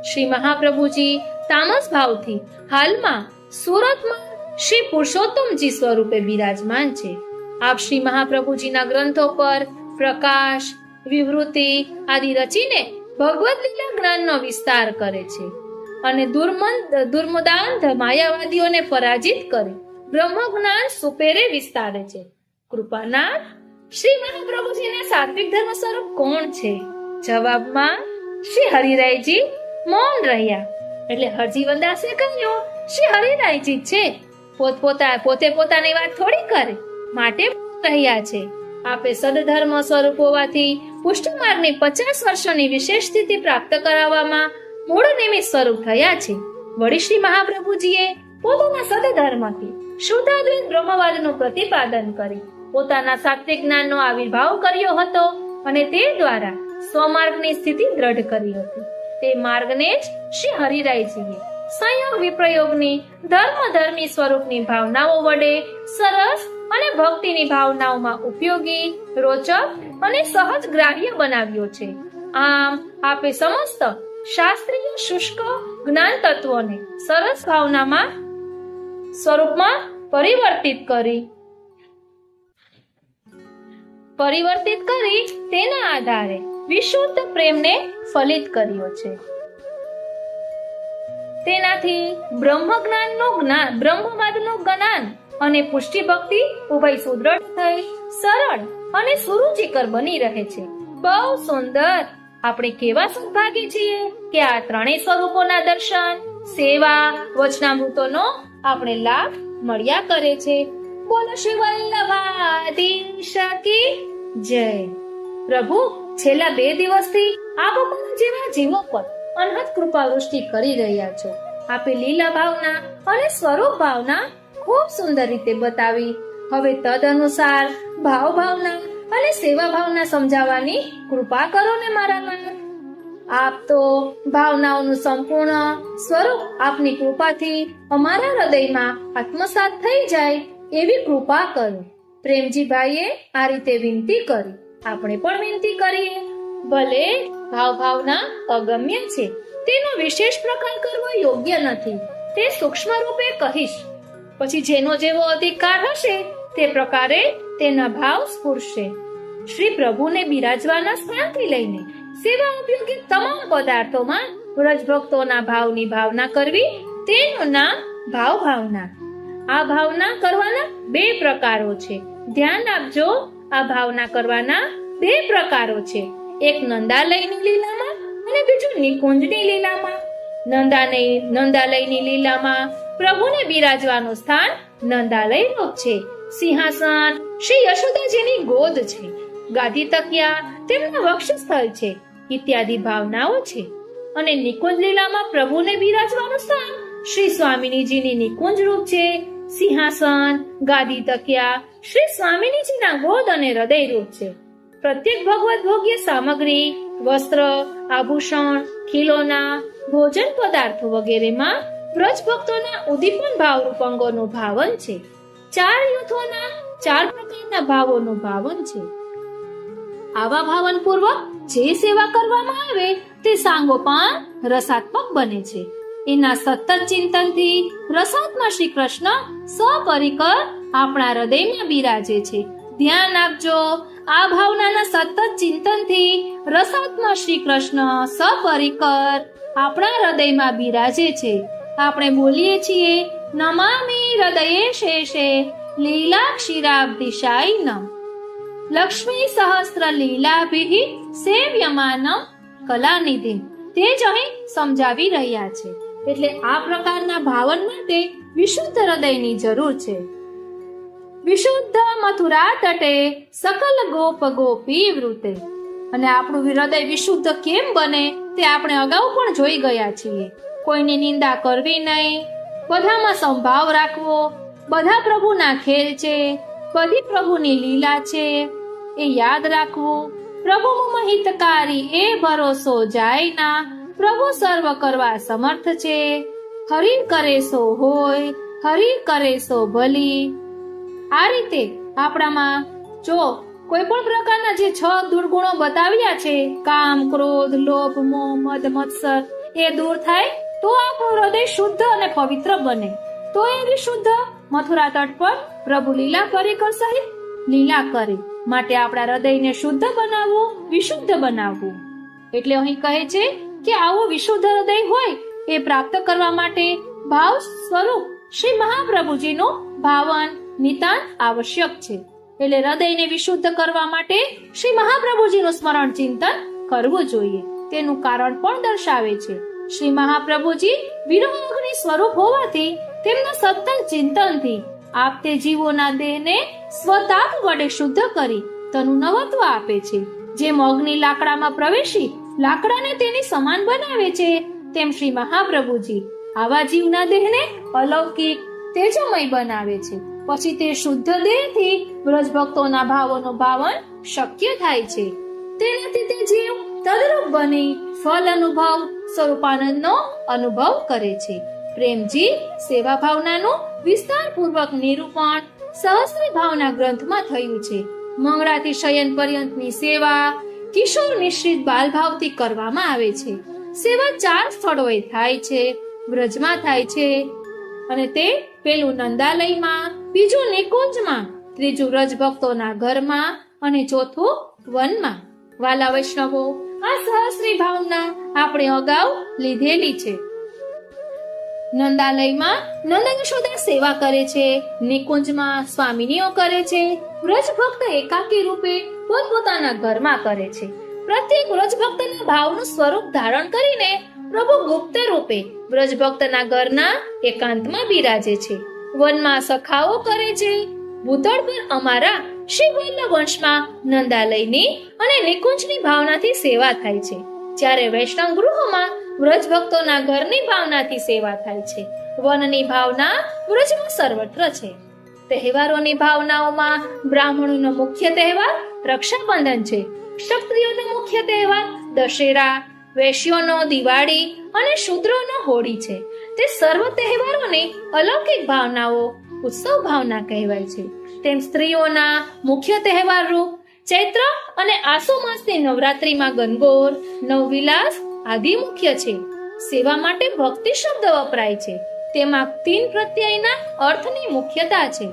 શ્રી મહાપ્રભુજી તામસ ભાવથી હાલમાં સુરતમાં શ્રી પુરુષોત્તમજી સ્વરૂપે બિરાજમાન છે. આપ શ્રી મહાપ્રભુજીના ગ્રંથો પર પ્રકાશ, વિવૃતિ આદિ રચીને ભગવદ લીલા જ્ઞાનનો વિસ્તાર કરે છે અને દુર્મદાંધ માયાવાદીઓને પરાજિત કરી બ્રહ્મ જ્ઞાન સુપેરે વિસ્તારે છે. કૃપાનાથ શ્રી મહાપ્રભુજીને સાત્વિક ધર્મ સ્વરૂપ કોણ છે? જવાબમાં શ્રી હરિરાયજી મૌન રહ્યા. એટલે હરજીવનદાસે કહ્યું, શ્રી હરિરાયજી છે. પોતે પોતાની વાત થોડી કરે, માટે રહ્યા છે. આપે સદધર્મ સ્વરૂપ હોવાથી પુષ્ટિ માર્ગની 50 વર્ષોની વિશેષ સ્થિતિ પ્રાપ્ત કરાવવામાં મૂળ નિમિત્ત સ્વરૂપ થયા છે. વળી શ્રી મહાપ્રભુજીએ પોતાના સદધર્મથી શુદ્ધાદ્વૈત બ્રહ્મવાદનું પ્રતિપાદન કરી પોતાના સાત્વિક જ્ઞાનનો આવિર્ભાવ કર્યો હતો અને તે દ્વારા સ્વમાર્ગની સ્થિતિ દ્રઢ કરી હતી. તે માર્ગને જ શ્રી હરિરાયજીએ સંયોગ વિપ્રયોગની ધર્મી સ્વરૂપની ભાવનાઓ વડે સરસ અને ભક્તિની ભાવનાઓમાં ઉપયોગી, રોચક અને સહજ ગ્રાહ્ય બનાવ્યો છે. આમ આપે સમસ્ત શાસ્ત્રીય શુષ્ક જ્ઞાન તત્વોને સરસ ભાવનામાં સ્વરૂપમાં પરિવર્તિત કરી તેના આધારે વિશુદ્ધ પ્રેમને ફલિત કર્યો છે. તેનાથી બ્રહ્મવાદનું જ્ઞાન અને પુષ્ટિ ભક્તિ ઉભય સુદ્રઢ થઈ સરળ અને સુરુચિકર બની રહે છે. બહુ સુંદર. આપણે કેવા સદભાગી છીએ કે આ ત્રણેય સ્વરૂપોના દર્શન, સેવા, વચનામૃતોનો આપણે લાભ મળ્યા કરે છે. બોલો શ્રી વલ્લભાધીશ કી જય. પ્રભુ, છેલ્લા 2 દિવસથી આપ અમારા જેવા જીવો પર અનહદ કૃપા વૃષ્ટિ કરી રહ્યા છો. આપે લીલા ભાવના અને સ્વરૂપ ભાવના ખૂબ સુંદર રીતે બતાવી. હવે તદ અનુસાર ભાવ ભાવના અને સેવા ભાવના સમજાવવાની કૃપા કરો ને મારા નાથ. આપ તો ભાવનાઓનું સંપૂર્ણ સ્વરૂપ આપની કૃપાથી અમારા હૃદયમાં આત્મસાત થઈ જાય એવી કૃપા કરો. પ્રેમજી ભાઈએ આ રીતે વિનંતી કરી. આપણે પણ વિનંતી કરીએ. ભલે ભાવના અગમ્ય છે, તેનો વિશેષ પ્રકાર કરવો યોગ્ય નથી. તે સૂક્ષ્મ રૂપે કહીશ, પછી જેનો જેવો અધિકાર હશે તે પ્રકારે તેના ભાવ સ્ફુરશે. શ્રી પ્રભુને બિરાજવાના સ્થાનથી લઈને સેવા ઉપયોગી તમામ પદાર્થોમાં વ્રજ ભક્તોના ભાવની ભાવના કરવી, તેનું નામ ભાવ ભાવના. આ ભાવના કરવાના 2 પ્રકારો છે. ધ્યાન આપજો, આ ભાવના કરવાના 2 પ્રકારો છે. એક નંદાલયની લીલામાં અને બીજું નિકુંજની લીલામાં. નંદાલયની લીલામાં પ્રભુને બિરાજવાનું સ્થાન નંદાલય રૂપ છે. સિંહાસન શ્રી યશોદાજીની ગોદ છે. ગાદી તકિયા તેમના વક્ષસ્થળ છે ઇત્યાદિ ભાવનાઓ છે. અને નિકુંજ લીલામાં પ્રભુને બિરાજવાનું સ્થાન શ્રી સ્વામિનીજીની નિકુંજ રૂપ છે. સિંહાસન, ગાદી તકિયા શ્રી સ્વામિનીજીના ગોદ અને હૃદય રૂપ છે. પ્રત્યેક ભગવત ભોગ્ય સામગ્રી, વસ્ત્ર, આભૂષણ, ખીલોના, ભોજન પદાર્થો વગેરેમાં વ્રજ ભક્તોના ઉદ્દીપન ભાવરૂપ અંગોનું ભાવન છે. 4 યુથોના 4 પ્રકારના ભાવોનું ભાવન છે. આવા ભાવન પૂર્વક જે સેવા કરવામાં આવે તે સાંગોપાંગ રસાત્મક બને છે. એના સતત ચિંતનથી રસાત્મા શ્રી કૃષ્ણ સપરિકર આપણા હૃદયમાં બિરાજે છે. ધ્યાન આપજો, આ ભાવનાના સતત ચિંતનથી રસાત્મા શ્રી કૃષ્ણ સપરિકર આપણા હૃદયમાં બિરાજે છે. આપણે બોલીએ છીએ, નમામિ હૃદયે શેષે લીલા ક્ષીરાબ્ધિશાયિનમ લક્ષ્મી સહસ્ત્ર લીલાભિઃ સેવ્યમાનમ કલાનિધિ. તે જ અહીં સમજાવી રહ્યા છે. એટલે આ પ્રકારના ભાવન માટે વિશુદ્ધ હૃદયની જરૂર છે. વિશુદ્ધ મથુરા તટે સકલ ગોપ ગોપી વૃતે. અને આપણું હૃદય વિશુદ્ધ કેમ બને તે આપણે અગાઉ પણ જોઈ ગયા છીએ. કોઈની નિંદા કરવી નહીં, બધામાં સંભાવ રાખવો, બધા પ્રભુના ખેલ છે, બધી પ્રભુની લીલા છે એ યાદ રાખવું. પ્રભુ મમ હિતકારી એ ભરોસો જાય ના, પ્રભુ સર્વ કરવા સમર્થ છે. હરિ કરે સો હોય, હરિ કરે સો ભલી. આ રીતે આપણામાં જો કોઈ પણ પ્રકારના જે 6 દુર્ગુણો બતાવ્યા છે, કામ, ક્રોધ, લોભ, મોહ, મદ, મત્સર, એ દૂર થાય તો આપણું હૃદય શુદ્ધ અને પવિત્ર બને. તો એ વિશુદ્ધ મથુરા તટ પર પ્રભુ લીલા પરિકર સહિત લીલા કરે. માટે આપણા હૃદયને શુદ્ધ બનાવવું, વિશુદ્ધ બનાવવું. એટલે અહીં કહે છે કે આવું વિશુદ્ધ હૃદય હોય એ પ્રાપ્ત કરવા માટે ભાવ સ્વરૂપ શ્રી મહાપ્રભુજીનું ભાવન નિતાંત આવશ્યક છે. એટલે હૃદયને વિશુદ્ધ કરવા માટે શ્રી મહાપ્રભુજીનું સ્મરણ ચિંતન કરવું જોઈએ. તેનું કારણ પણ દર્શાવે છે. શ્રી મહાપ્રભુજી વિરહોગ્નિ સ્વરૂપ હોવાથી તેમના સતત ચિંતનથી આપ તે જીવોના દેહને સ્વતાપ વડે શુદ્ધ કરી તેનું નવત્વ આપે છે. જેમ અગ્નિ લાકડામાં પ્રવેશી લાકડાને તેની સમાન બનાવે છે, તેમ શ્રી મહાપ્રભુજી આવા જીવના દેહને અલૌકિક તેજોમય બનાવે છે. પછી તે શુદ્ધ દેહથી વ્રજ ભક્તોના ભાવોનું ભાવન શક્ય થાય છે. તેનાથી તે જીવ તદરૂપ બની ફલ અનુભવ સ્વરૂપાનંદનો અનુભવ કરે છે. પ્રેમજી સેવા ભાવનાનું વિસ્તારપૂર્વક નિરૂપણ સહસ્ત્રી ભાવના ગ્રંથમાં થયું છે. મંગળાથી શયન પર્યંતની સેવા કિશોર નિશ્ચિત બાલભાવથી કરવામાં આવે છે. સેવા 4 સ્થળોએ થાય છે. વ્રજમાં થાય છે અને તે પેલું નંદાલયમાં, બીજું નિકુંજમાં, ત્રીજું વ્રજ ભક્તોના ઘરમાં અને ચોથું વનમાં. વાલા વૈષ્ણવો, આ સહસ્ત્રી ભાવના આપણે અગાઉ લીધેલી છે. નંદાલયમાં નંદ યશોદા સેવા કરે છે, નિકુંજમાં સ્વામિનીઓ કરે છે, વ્રજ ભક્ત એકાકી રૂપે પોતપોતાના ઘરમાં કરે છે. પ્રત્યેક વ્રજ ભક્તના ભાવનું સ્વરૂપ ધારણ કરીને પ્રભુ ગુપ્ત રૂપે વ્રજ ભક્તના ઘરના એકાંતમાં બિરાજે છે. વનમાં સખાઓ કરે છે. ભૂતળ પર અમારા શ્રી વલ્લભ વંશમાં નંદાલયની અને નિકુંજની ભાવનાથી સેવા થાય છે, જ્યારે વૈષ્ણવ ગૃહોમાં વ્રજ ભક્તોના ઘરની ભાવનાથી સેવા થાય છે. વનની ભાવના વ્રજમાં સર્વત્ર છે. તહેવારોની ભાવનાઓમાં બ્રાહ્મણોનો મુખ્ય તહેવાર રક્ષાબંધન છે, ક્ષત્રિયોનો મુખ્ય તહેવાર દશેરા, વૈશ્યોનો દિવાળી અને શૂદ્રોનો હોળી છે. તે સર્વ તહેવારોની અલૌકિક ભાવનાઓ ઉત્સવ ભાવના કહેવાય છે. તેમ સ્ત્રીઓના મુખ્ય તહેવાર રૂપ ચૈત્ર અને આસો માસની નવરાત્રીમાં ગણગોર, નવવિલાસ આદિ મુખ્ય છે. સેવા માટે ભક્તિ શબ્દ વપરાય છે. તેમાં 3 પ્રત્યયના અર્થની મુખ્યતા છે.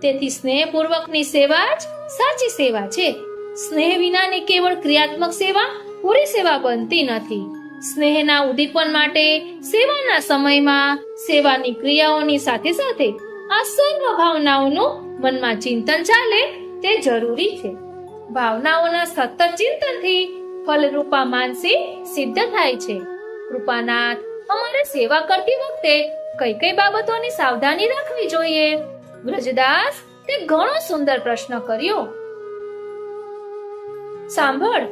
તેથી સ્નેહપૂર્વકની સેવા જ સાચી સેવા છે. સ્નેહ વિનાની કેવળ ક્રિયાત્મક સેવા પૂરી સેવા બનતી નથી. સ્નેહના ઉદ્દીપન માટે સેવાના સમયમાં સેવાની ક્રિયાઓની સાથે સાથે આ સર્વ ભાવનાઓનું મનમાં ચિંતન ચાલે તે જરૂરી છે. ભાવનાઓના સતત ચિંતનથી ફલરૂપા માનસી સિદ્ધ થાય છે. કૃપાનાથ, અમારે સેવા કરતી વખતે કઈ કઈ બાબતોની સાવધાની રાખવી જોઈએ? વ્રજદાસ તે ઘણો સુંદર પ્રશ્ન કર્યો. સાંભળ.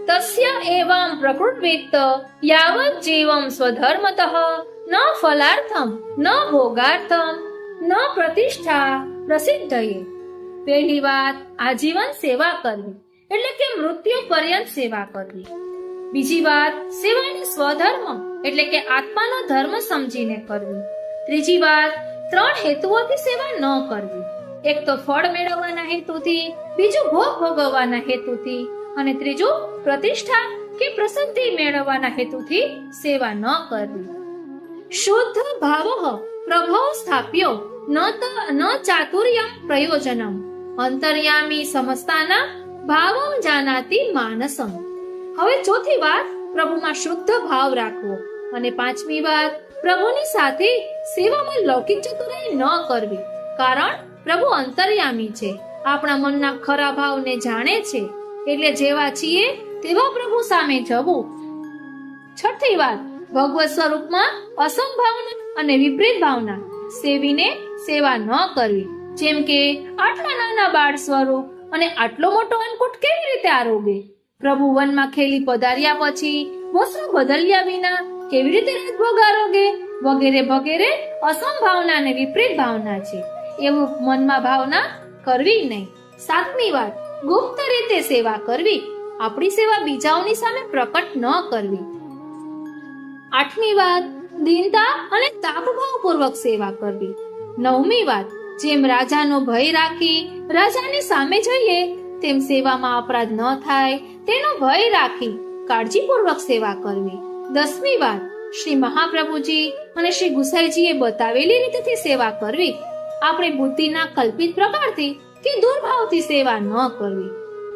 તસ્ય એવં પ્રકૃતવિત્ત યાવત જીવમ સ્વધર્મતઃ ન ફલાર્થમ ન ભોગાર્થમ ન પ્રતિષ્ઠા પ્રસિદ્ધયે. પહેલી વાત, આજીવન સેવા કરવી એટલે કે મૃત્યુ પર્યંત સેવા કરવી. બીજી વાત, સેવાને સ્વધર્મ એટલે કે આત્માનો ધર્મ સમજીને કરવી. ત્રીજી વાત, 3 હેતુઓથી સેવા ન કરવી. એક તો ફળ મેળવવાના હેતુથી, બીજું ભોગ ભોગવવાના હેતુથી અને ત્રીજું પ્રતિષ્ઠા કે પ્રસિદ્ધિ મેળવવાના હેતુથી સેવા ન કરવી. શુદ્ધ ભાવઃ પ્રભો સ્થાપ્યો ન ચાતુર્યમ પ્રયોજનમ અંતર્યામી સમસ્તાના ભાવમ જાનાતિ માનસમ. હવે ચોથી વાત, પ્રભુમાં શુદ્ધ ભાવ રાખવો. અને પાંચમી વાત, પ્રભુની સાથે સેવામાં લૌકિક ચતુરાઈ ન કરવી, કારણ પ્રભુ અંતર્યામી છે, આપણા મનના ખરા ભાવને જાણે છે, એટલે જેવા છીએ તેવા પ્રભુ સામે જવું. છઠ્ઠી વાત, ભગવત સ્વરૂપમાં અસંભાવના અને વિપરીત ભાવના સેવીને સેવા ન કરવી. જેમ કે આટલા નાના બાળ સ્વરૂપ અને આટલો મોટો અન્નકૂટ કેવી રીતે આરોગે? પ્રભુ વનમાં ખેલી પધાર્યા પછી વસ્ત્ર બદલ્યા વિના કેવી રીતે રાજભોગ આરોગે? વગેરે વગેરે અસંભાવના અને વિપરીત ભાવના છે, એવું મનમાં ભાવના કરવી નહીં. સાતમી વાત, ગુપ્ત રીતે સેવા કરવી, આપણી સેવા બીજાઓની સામે પ્રકટ ન કરવી. આઠમી વાત, દીનતા અને તાપભાવપૂર્વક સેવા કરવી. નવમી વાત, જેમ રાજાનો ભય રાખી રાજાની સામે જઈએ તેમ સેવામાં અપરાધ ન થાય તેનો ભય રાખી કાળજીપૂર્વક સેવા કરવી. 10મી વાત, શ્રી મહાપ્રભુજી અને શ્રી ગુસાઈજીએ બતાવેલી રીતેથી સેવા કરવી. આપણે બુદ્ધિના કલ્પિત પ્રકારથી કે દુર્ભાવથી સેવા ન કરવી.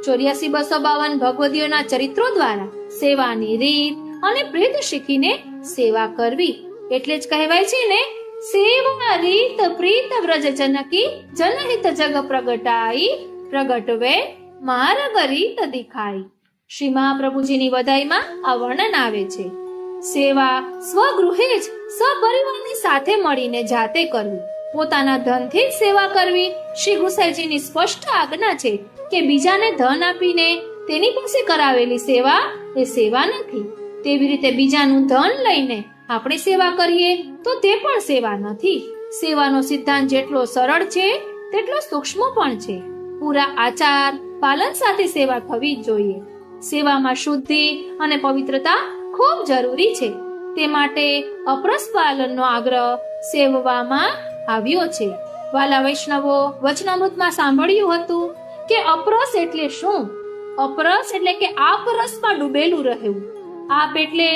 84-252 ભગવદીઓના ચરિત્રો દ્વારા સેવાની રીત અને પ્રીત શીખીને સેવા કરવી. એટલે જ કહેવાય છે ને, સેવા રીત પ્રીત વ્રજ જનકી જનહિત જગ પ્રગટાઈ પ્રગટવે માર્ગ રીત દિખાઈ. શ્રી મહાપ્રભુજીની વધાઈમાં આ વર્ણન આવે છે. સેવા સ્વગૃહે જ સપરિવારની સાથે મળીને જાતે કરવી, પોતાના ધનથી જ સેવા કરવી. શ્રી ગુસાઈજીની સ્પષ્ટ આજ્ઞા છે કે બીજાને ધન આપીને તેની પાસે કરાવેલી સેવા એ સેવા નથી. તેવી રીતે બીજાનું ધન લઈને આપણે સેવા કરીએ તો તે પણ સેવા નથી. સેવાનો સિદ્ધાંત જેટલો સરળ છે તેટલો સૂક્ષ્મ પણ છે. પૂરા આચાર પાલન સાથે સેવા થવી જ જોઈએ. સેવામાં શુદ્ધિ અને પવિત્રતા ખૂબ જરૂરી છે. તે માટે અપરસ પાલનનો આગ્રહ સેવવામાં આવ્યો છે. વાલા વૈષ્ણવો, વચનામૃતમાં સાંભળ્યું હતું કે અપરસ એટલે શું? અપરસ એટલે કે આપ રસમાં ડૂબેલું રહેવું. આપ એટલે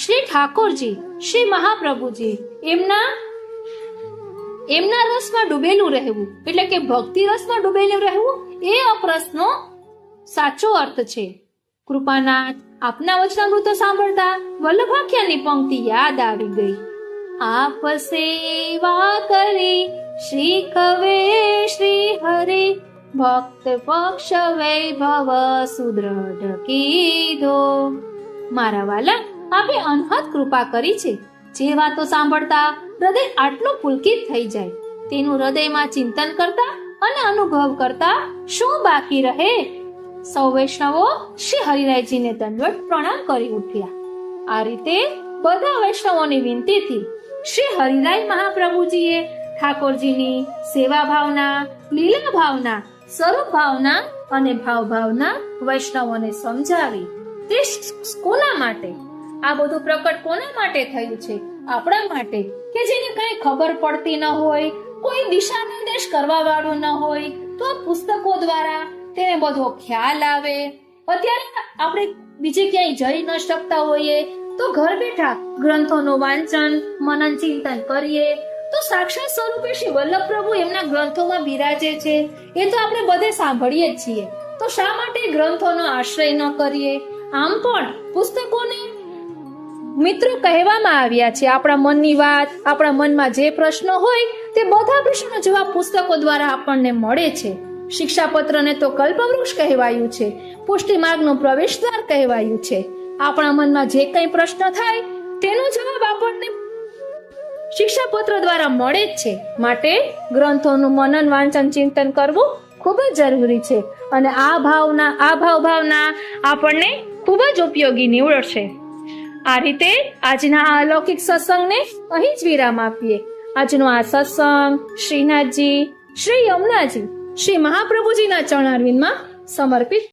શ્રી ઠાકોરજી, શ્રી મહાપ્રભુજી, એમના રસમાં ડૂબેલું રહેવું એટલે કે ભક્તિ રસમાં ડૂબેલું રહેવું, એ અપરસનો સાચો અર્થ છે. કૃપાનાથ, આપના વચનામૃતો સાંભળતા વલ્લભાખ્યાની પંક્તિ યાદ આવી ગઈ. આપ સેવા કરી શ્રી કવે શ્રી હરે ભક્ત પક્ષ વૈભવ સુદ્રઢ કીધો. મારા વાલા, આપે અનહદ કૃપા કરી છે. જે વાતો સાંભળતા હૃદય આટલું પુલકિત થઈ જાય, તેનું હૃદયમાં ચિંતન કરતા અને અનુભવ કરતા શું બાકી રહે? સૌ વૈષ્ણવો શ્રી હરિરાયજીને દંડવત પ્રણામ કરી ઉઠ્યા. આ રીતે બધા વૈષ્ણવોની વિનંતીથી શ્રી હરિરાય મહાપ્રભુજીએ ઠાકોરજીની સેવા ભાવના, લીલા ભાવના, સ્વરૂપ ભાવના અને ભાવ ભાવના વૈષ્ણવોને સમજાવી. તે કોના માટે? આ બધું પ્રકટ કોના માટે થયું છે? આપણા માટે, કે જેને કઈ ખબર પડતી ન હોય, કોઈ દિશા નિર્દેશ કરવા વાળું ન હોય, તો આ પુસ્તકો દ્વારા તેને બધો ખ્યાલ આવે. અત્યારે આપણે બીજે ક્યાંય જઈ ન શકતા હોઈએ તો ઘર બેઠા ગ્રંથોનું વાંચન, મનન, ચિંતન કરીએ તો સાક્ષાત સ્વરૂપે શ્રી વલ્લભ પ્રભુ એમના ગ્રંથોમાં બિરાજે છે. એ તો આપણે બધે સાંભળીએ જ છીએ. તો શા માટે ગ્રંથોનો આશ્રય ન કરીએ? આમ પણ પુસ્તકોને મિત્રો કહેવામાં આવ્યા છે. આપણા મનની વાત, આપણા મનમાં જે પ્રશ્નો હોય તે બધા પ્રશ્નોનો જવાબ પુસ્તકો દ્વારા આપણને મળે છે. શિક્ષાપત્રને તો કલ્પવૃક્ષ કહેવાયું છે, પુષ્ટિ માર્ગનું પ્રવેશદ્વાર કહેવાયું છે. આપણા મનમાં જે કંઈ પ્રશ્ન થાય તેનો જવાબ આપણને શિક્ષાપત્ર દ્વારા મળે જ છે. માટે ગ્રંથોનું મનન વાંચન ચિંતન કરવું ખૂબ જ જરૂરી છે અને આ ભાવના આપણને ખૂબ જ ઉપયોગી નીવડશે. આ રીતે આજના આ અલૌકિક સત્સંગને અહીં જ વિરામ આપીએ. આજનો આ સત્સંગ શ્રીનાથજી, શ્રી યમુનાજી, શ્રી મહાપ્રભુજીના ચરણારવિંદમાં સમર્પિત